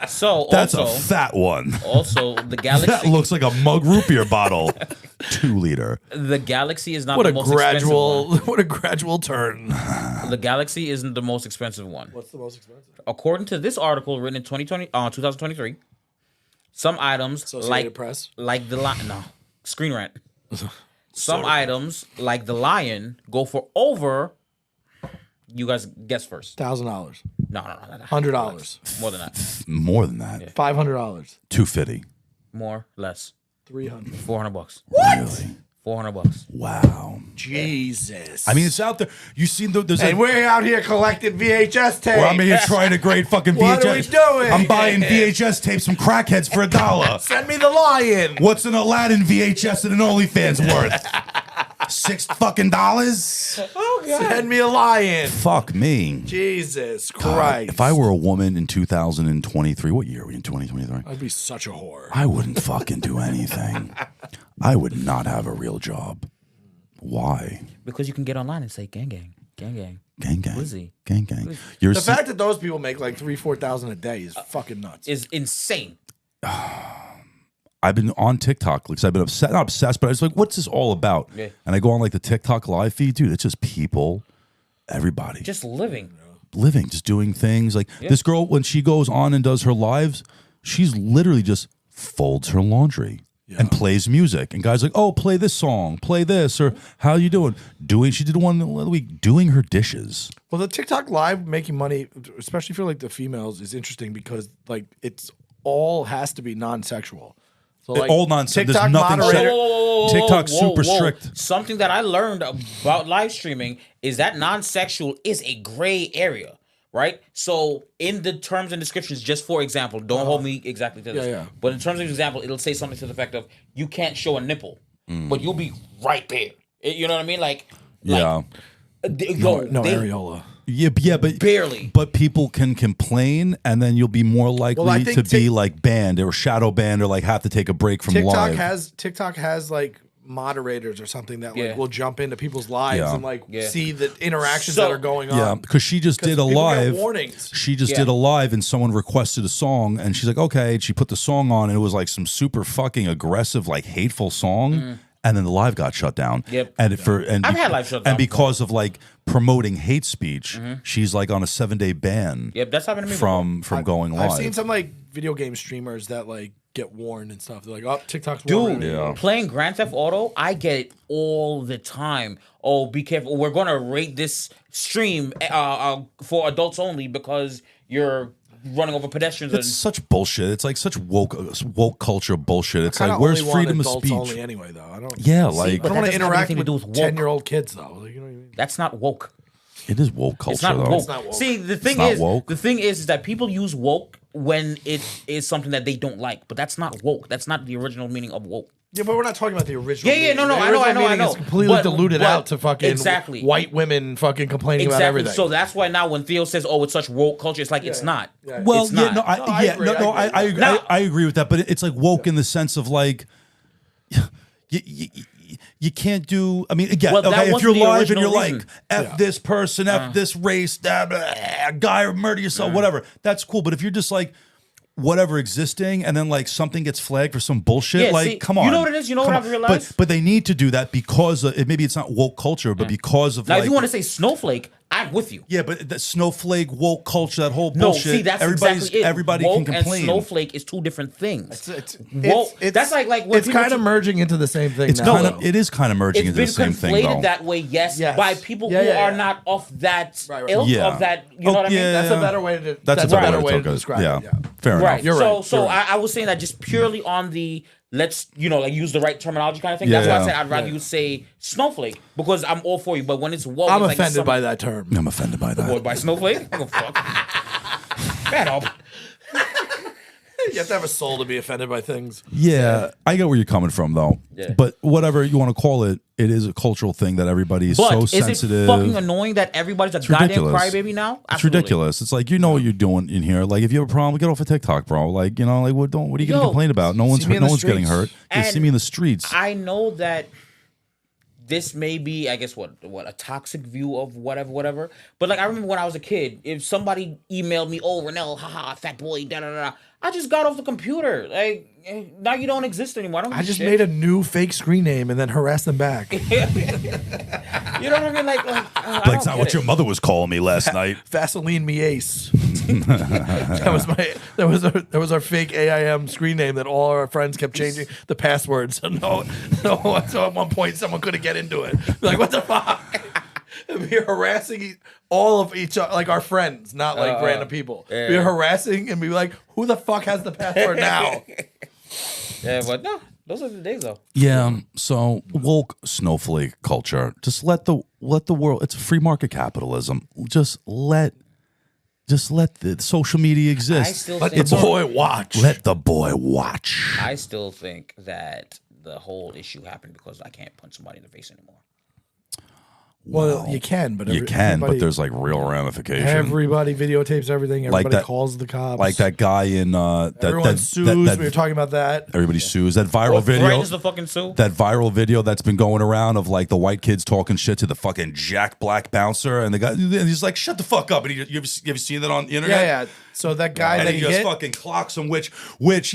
So That's also, a fat one. also the galaxy. That looks like a mug root beer bottle. 2 liter. The galaxy is not What the a most expensive one. gradual, what a gradual turn. The galaxy isn't the most expensive one. What's the most expensive? According to this article written in 2023, some items Associated Press? like the lion, no, Screen Rant. Some items like the lion go for over. You guys guess first. $1,000. No. $100. More than that. More than that. $500. 250. More, less. $300. $400. Really? $400. Wow. Jesus. I mean, it's out there. You seen there's and we're out here collecting VHS tapes. I'm here trying to grade fucking VHS. What are we doing? I'm buying VHS tapes from crackheads for $1. Send me the lion. What's an Aladdin VHS and an OnlyFans worth? $6 fucking dollars? Oh, God. Send me a lion. Fuck me. Jesus God, Christ. if I were a woman in 2023, what year are we in 2023? I'd be such a whore. I wouldn't fucking do anything. I would not have a real job. Why? Because you can get online and say gang gang. Gang gang. Gang gang. Lizzie. Gang gang. You're The fact that those people make like $3,000-4,000 a day is fucking nuts. Is insane. I've been on TikTok because I've been not obsessed, but I was like, what's this all about? Yeah. And I go on like the TikTok live feed, dude, it's just people, everybody. Just living. Living, just doing things. Like this girl, when she goes on and does her lives, she's literally just folds her laundry and plays music. And guys like, oh, play this song, play this, or how you doing? She did one the other week doing her dishes. Well, the TikTok live making money, especially for like the females, is interesting because like it's all has to be non-sexual. So like All nonsense. TikTok There's nothing moderator. TikTok's super strict. Something that I learned about live streaming is that non-sexual is a gray area, right? So in the terms and descriptions, just for example, don't hold me exactly to this. Yeah. But in terms of example, it'll say something to the effect of you can't show a nipple, but you'll be right there. You know what I mean? Like Yeah. No areola. Yeah, but barely. But people can complain, and then you'll be more likely to be like banned or shadow banned or like have to take a break from live. TikTok has like moderators or something that like will jump into people's lives and like see the interactions that are going on. Yeah, because she just did a live. Warnings. She just did a live, and someone requested a song, and she's like, "Okay." And she put the song on, and it was like some super fucking aggressive, like hateful song. And then the live got shut down. Yep. And I've had live shut down And because of like promoting hate speech, she's like on a 7-day ban. Yep, that's happened to me from going live. I've seen some like video game streamers that like get warned and stuff. They're like, "Oh, TikTok's Dude, warning." playing Grand Theft Auto, I get it all the time. Oh, be careful. We're going to rate this stream for adults only because you're running over pedestrians. It's such bullshit. It's like such woke culture bullshit. It's like, Kinda where's only want freedom of adults speech? Only anyway, though. I don't. Yeah, I like don't want to doesn't have interact anything to with do with woke. 10-year-old kids though. Like, you know what I mean? That's not woke. it is woke culture It's not though. woke. It's not woke. See, the thing not is, woke. that people use woke when it is something that they don't like, but that's not woke. That's not the original meaning of woke. Yeah, but we're not talking about the original. Yeah, meaning. no, The I know, original I meaning know. is completely diluted but out to fucking exactly. white women fucking complaining about Exactly. everything. So that's why now when Theo says, "Oh, it's such woke culture," it's like it's not. Yeah. Well, It's yeah, not. no, I agree, I agree. No. I agree with that, but it's like woke in the sense of like, you can't do. I mean, again, Well, that okay, if wasn't you're the live and you're original like, reason. "F this person, F this race, guy, or murder yourself," whatever, that's cool. But if you're just like whatever existing, and then like something gets flagged for some bullshit, Yeah, like see, come on, you know what it is? You know what come I've on. realized? But they need to do that because maybe it's not woke culture, but because of Now, like, if you want to say snowflake, I'm with you. Yeah, but the snowflake woke culture, that whole No, bullshit. see, that's exactly it. Everybody Woke can complain. and snowflake is two different things. It's That's like when it's people kind of merging into the same thing. It's now, kind of though. it is kind of merging it's into been the same thing conflated though. that way, yes, Yes. by people Yeah, who yeah, are yeah. not of that Right. ilk, Yeah. of that, you know what I mean? yeah. That's a better way to. That's a better way to to describe yeah. it. Yeah. Fair Right. enough. You're right. So You're right. I was saying that just purely on the let's, like use the right terminology kind of thing. Yeah, That's why I yeah. said I'd rather you say snowflake because I'm all for you. But when it's woke, I'm it's like offended some- by that term. I'm offended by that. What, by snowflake? Oh, fuck. Man up. You have to have a soul to be offended by things. Yeah, I get where you're coming from, though. Yeah. But whatever you want to call it, it is a cultural thing that everybody is But so is sensitive. it fucking annoying that everybody's a goddamn ridiculous. crybaby now? It's ridiculous. It's like you know what you're doing in here. Like if you have a problem, get off of TikTok, bro. Like what are you going to Yo, complain about? No one's see me in the getting streets. hurt. They And see me in the streets. I know that this may be, I guess, what a toxic view of whatever. But like I remember when I was a kid, if somebody emailed me, "Oh, Renell, haha, fat boy, da da da," I just got off the computer. Like now you don't exist anymore. I just made a new fake screen name and then harassed them back. You know what I mean? Like I Like, it's don't not get what it. your mother was calling me last night. Vaseline me ace. that was our fake AIM screen name that all our friends kept changing the password. So no. So at one point someone couldn't get into it. Like what the fuck? And we were harassing all of each other, like our friends, not like random people. yeah. We were harassing and we were like, "Who the fuck has the password now?" Yeah, but no, those are the days though. Yeah. So woke snowflake culture. Just let the world. It's free market capitalism. Just let the social media I exist. still Let think the boy watch. Let the boy watch. I still think that the whole issue happened because I can't punch somebody in the face anymore. Well, you can, but You can, but everybody- there's like real ramifications. everybody videotapes everything. Everybody that- calls the cops. Like that guy in Everyone sues. We were talking about that. everybody sues that viral What video. threatens the fucking sue? That viral video that's been going around of like the white kids talking shit to the fucking Jack Black bouncer, and the guy and he's like, "Shut the fuck up!" And you ever seen that on the internet? Yeah, yeah. So that guy And that he he just hit, fucking clocks him, which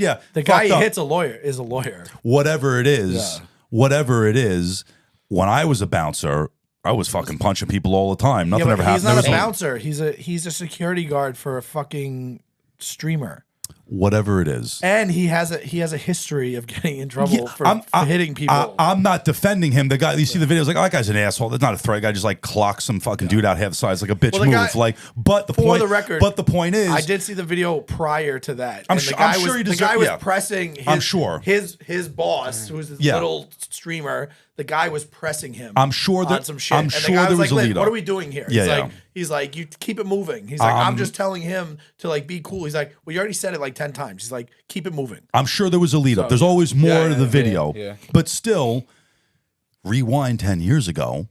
yeah, the guy fucked he up. hits is a lawyer. Whatever it is, Yeah. whatever it is. When I was a bouncer, I was fucking punching people all the time. Nothing Yeah, ever but happened. he's not a There was- bouncer. He's a security guard for a fucking streamer, Whatever it is. and he has a history of getting in trouble for hitting people. I'm not defending him. The guy, you see the videos, like, oh, that guy's an asshole. That's not a threat. Guy just like clocks some fucking dude out half the size, like a bitch Well, the move. guy- Like, but the for point, the record, but the point is, I did see the video prior to that. I'm and su- the guy I'm sure was, he the deserve- guy was yeah. pressing. His, I'm sure. his boss, who was this Yeah. little streamer. The guy was pressing him. I'm sure on that- some shit. I'm and sure the guy there was was a like, lead "What up. are we doing here?" Yeah, he's yeah. like, he's like, "You keep it moving." He's like, "I'm just telling him to like be cool." He's like, "Well, you already said it like 10 times." He's like, "Keep it moving." I'm sure there was a lead up. There's always more Yeah, to the yeah, video. yeah. But still, rewind 10 years ago,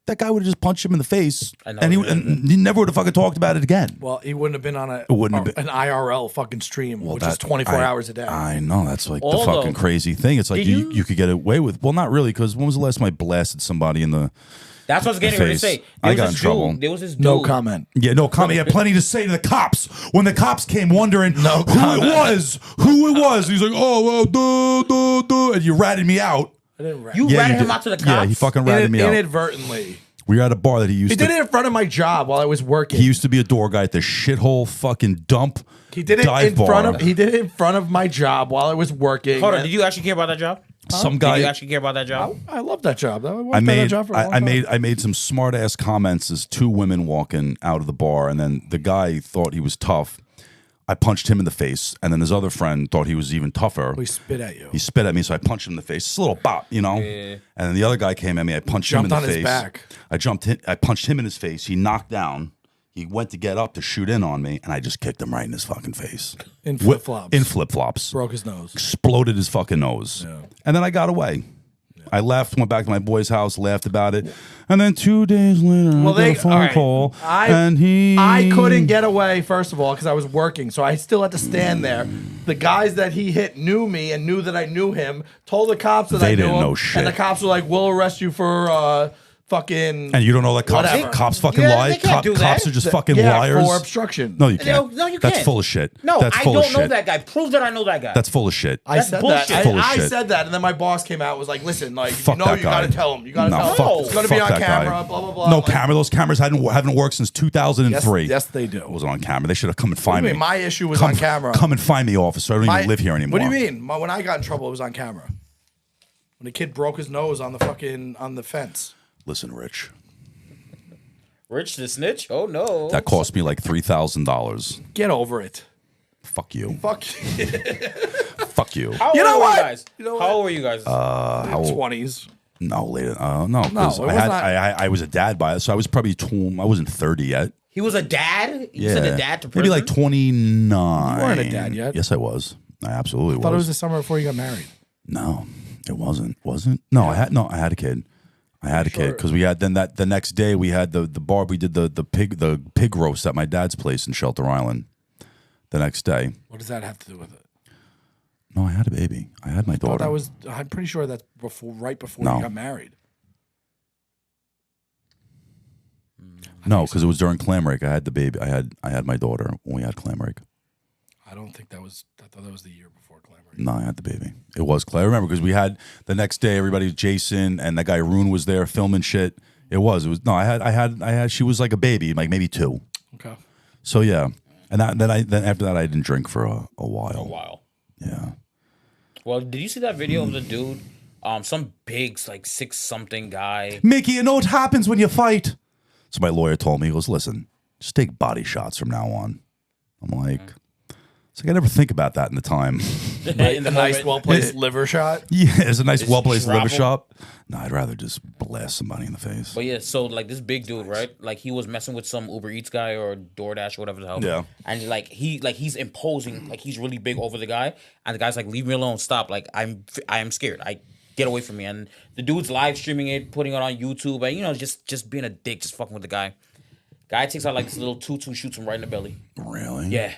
that guy would have just punched him in the face, I know, and yeah. and he never would have fucking talked about it again. Well, he wouldn't have been on wouldn't have been- an IRL fucking stream, which is That- 24 hours a day. I know that's like the Although- fucking crazy thing. It's like Did you you- could get away with. Well, not really, because when was the last time I blasted somebody in the? That's what I was getting ready to face. say. I There got was in this trouble. dude. There was this dude. No comment. Yeah, no comment. He had plenty to say to the cops when the cops came wondering No who comment. it was. Who it was. He's like, oh well, and you ratted me out. I didn't rat. You Yeah, ratted you him did. out to the cops. Yeah, he fucking ratted me out. Inadvertently. We were at a bar that he used He to. did it in front of my job while I was working. He used to be a door guy at the shithole fucking dump. He did it dive in bar. front of. He did it in front of my job while I was working. Hold on. Did you actually care about that job? Some Did guy. you actually care about that job? I love that job. I worked I on that made job for a long time. I made some smart ass comments as two women walking out of the bar, and then the guy thought he was tough. I punched him in the face, and then his other friend thought he was even tougher. We spit at you. He spit at me, so I punched him in the face. Just a little bop, you know. Yeah. And then the other guy came at me. I punched him in Jumped the on his face. back. I punched him in his face. He knocked down. He went to get up to shoot in on me, and I just kicked him right in his fucking face. In flip-flops. In flip flops. Broke his nose. Exploded his fucking nose. Yeah. And then I got away. I left, went back to my boy's house, laughed about it, and then 2 days later, I got a phone all right. call, I and I couldn't get away, first of all, because I was working, so I still had to stand there. The guys that he hit knew me and knew that I knew him. Told the cops that They I knew didn't him, know shit. and the cops were like, "We'll arrest you for fucking. And you don't know that Whatever. cops fucking Yeah, lie? they can't do that. Cops are just fucking yeah, liars. for obstruction. No, you can't. No, you That's can't. full of shit. No, That's I full of don't know shit. that guy. Prove that I know that guy. That's full of shit. I That's said bullshit. that. Full of I shit. said that, and then my boss came out and was like, "Listen, like, Fuck you know, that you guy. gotta tell him. You gotta No, tell him. fuck, It's gonna fuck be on that camera. guy. Blah blah blah." No Like, camera. Those cameras haven't worked since 2003. Yes, they do. It wasn't on camera. They should have come and What do find you me. mean? My issue was come, on camera. Come and find me, officer. I don't even live here anymore. What do you mean? When I got in trouble, it was on camera. When the kid broke his nose on the fence. Listen, Rich. Rich the snitch? Oh no. That cost me like $3,000. Get over it. Fuck you. Fuck. Fuck you. How old You know were what? you guys? You know How what? old were you guys? How old? 20s. No, later. No, because it was not- I was a dad by it, so I was probably I wasn't 30 yet. He was a dad? You Yeah, said a dad to maybe prison? like 29. You weren't a dad yet. Yes, I was. I absolutely I thought it was was. the summer before you got married. No, it wasn't. Wasn't? No, I had a kid. I had a kid because we had the next day we had the bar. We did the pig roast at my dad's place in Shelter Island. The next day. What does that have to do with it? No, I had a baby. I had my daughter. I'm pretty sure that's right before No. you got married. No, because it was during clam rake. I had the baby. I had my daughter when we had clam rake. I don't think that was. I thought that was the year before Glamour. No, I had the baby. It was Clay. I remember because we had the next day. Everybody, Jason and that guy Rune was there filming shit. It was. No. I had. She was like a baby, like maybe 2. Okay. So yeah, and then after that I didn't drink for a while. A while. Yeah. Well, did you see that video of the dude? Some big, like 6-something guy. Mickey, you know what happens when you fight? So my lawyer told me, he goes, listen, just take body shots from now on. I'm like, it's like I never think about that in the time. In the Nice, moment. well placed liver shot. Yeah, it's a nice, well-placed liver travel. shop. No, I'd rather just blast somebody in the face. But yeah, so like this big dude, right? Like he was messing with some Uber Eats guy or DoorDash or whatever the hell. Yeah. And he's imposing, like he's really big over the guy, and the guy's like, "Leave me alone, stop!" Like I am scared. Get away from me. And the dude's live streaming it, putting it on YouTube, and just being a dick, just fucking with the guy. Guy takes out like this little tutu, shoots him right in the belly. Really? Yeah.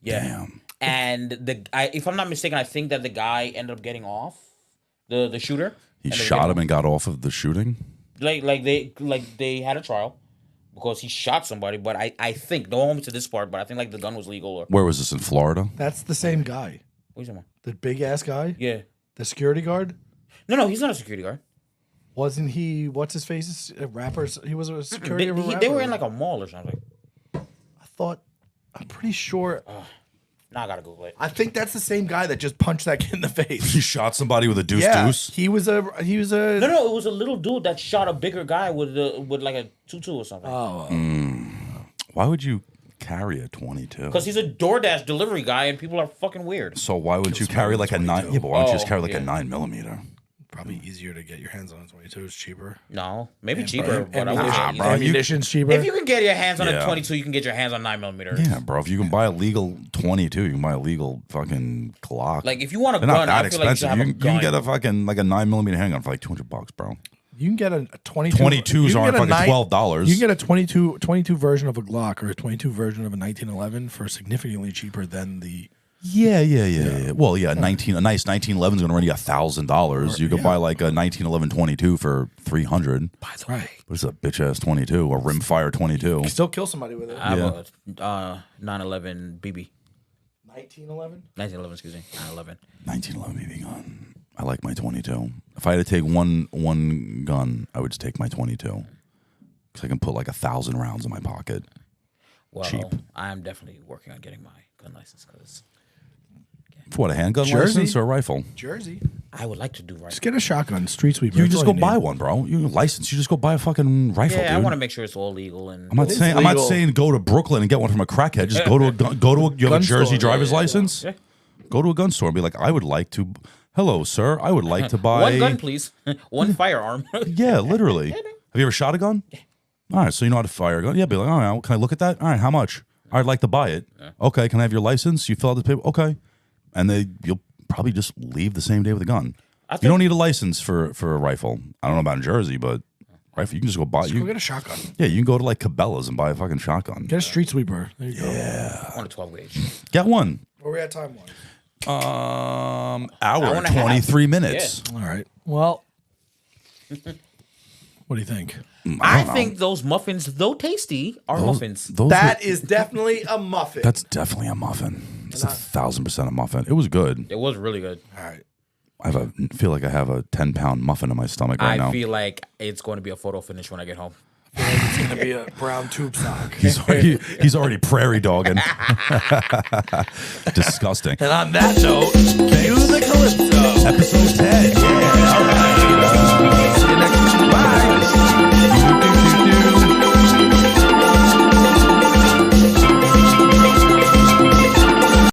Damn. And if I'm not mistaken, I think that the guy ended up getting off the shooter. He ended up shot getting him and got off of the shooting? like they had a trial because he shot somebody, but I think, don't hold me to this part, but I think like the gun was legal or Where was this, in Florida? That's the same guy. what are you talking about? The big ass guy. Yeah. The security guard. No, he's not a security guard. Wasn't he? What's his face? Rappers. He was a security. of a They were rapper. in like a mall or something. I thought. I'm pretty sure. Now I gotta Google it. I think that's the same guy that just punched that kid in the He face. shot somebody with a deuce. He was a. No, it was a little dude that shot a bigger guy with like a tutu or something. Why would you carry a 22? Because he's a DoorDash delivery guy and people are fucking weird. So why would you carry like a 9? Yeah, but why don't you just carry like a 9mm? Probably easier to get your hands on. 22 is cheaper. No, maybe cheaper, but I would Ammunition, say bro, easier. ammunition's cheaper. If you can get your hands on Yeah. a 22, you can get your hands on 9mm. Yeah, bro. If you can buy a legal 22, you can buy a legal fucking Glock. Like if you want a They're not gun, that I feel like you should expensive. have You a can, you can gun. get a fucking like a 9mm handgun for like $200, bro. You can get a 22. 22s you can aren't get a fucking $12. You can get a 22 version of a Glock or a 22 version of a 1911 for significantly cheaper than the. Yeah. Well, yeah, a nice 1911 is going to run you $1,000. You could buy like a 1911 22 for $300. By the way, What's a bitch ass 22? A rimfire 22? still kill somebody with it. I have a 911 BB. 1911. 1911, excuse me. 911. 1911 BB gun. I like my 22. If I had to take one gun, I would just take my 22 because I can put like 1,000 rounds in my pocket. Well, Cheap. I am definitely working on getting my gun license because For what, a handgun Jersey. license or a rifle? Jersey. I would like to do right. Just get a shotgun. Street sweeper. You That's just all go buy need. one, bro. You can license. You just go buy a fucking rifle, Yeah, I dude. want to make sure it's all legal and. I'm not is saying I'm not legal. saying go to Brooklyn and get one from a crackhead. Just go to you have Gun a Jersey store. driver's Yeah. license. Yeah. Go to a gun store and be like, I would like to. Hello, sir. I would like to buy One gun, please. One firearm. Yeah, literally. Have you ever shot a gun? Yeah. All right, so you know how to fire a gun. Yeah, be like, all right, can I look at that? All right, how much? I'd like to buy it. Okay, can I have your license? You fill out this paper. Okay, and you'll probably just leave the same day with a gun. You don't need a license for a rifle. I don't know about in Jersey, but rifle you can just go buy. Go get a shotgun. Yeah, you can go to like Cabela's and buy a fucking shotgun. Get a street sweeper. There you go. On a 12 gauge. Get one. Where we at time wise? Hour Hour and a half. 23 minutes. All right. Well, What do you think? I think those muffins, though tasty, are muffins. That is definitely a muffin. That's definitely a muffin. It's 1,000% a muffin. It was good. It was really good. All right. I feel like I have a 10-pound muffin in my stomach right now. I feel like it's going to be a photo finish when I get home. It's going to be a brown tube sock. He's already prairie dogging. Disgusting. And on that note, cue the Calypso. Episode 10. Yeah. All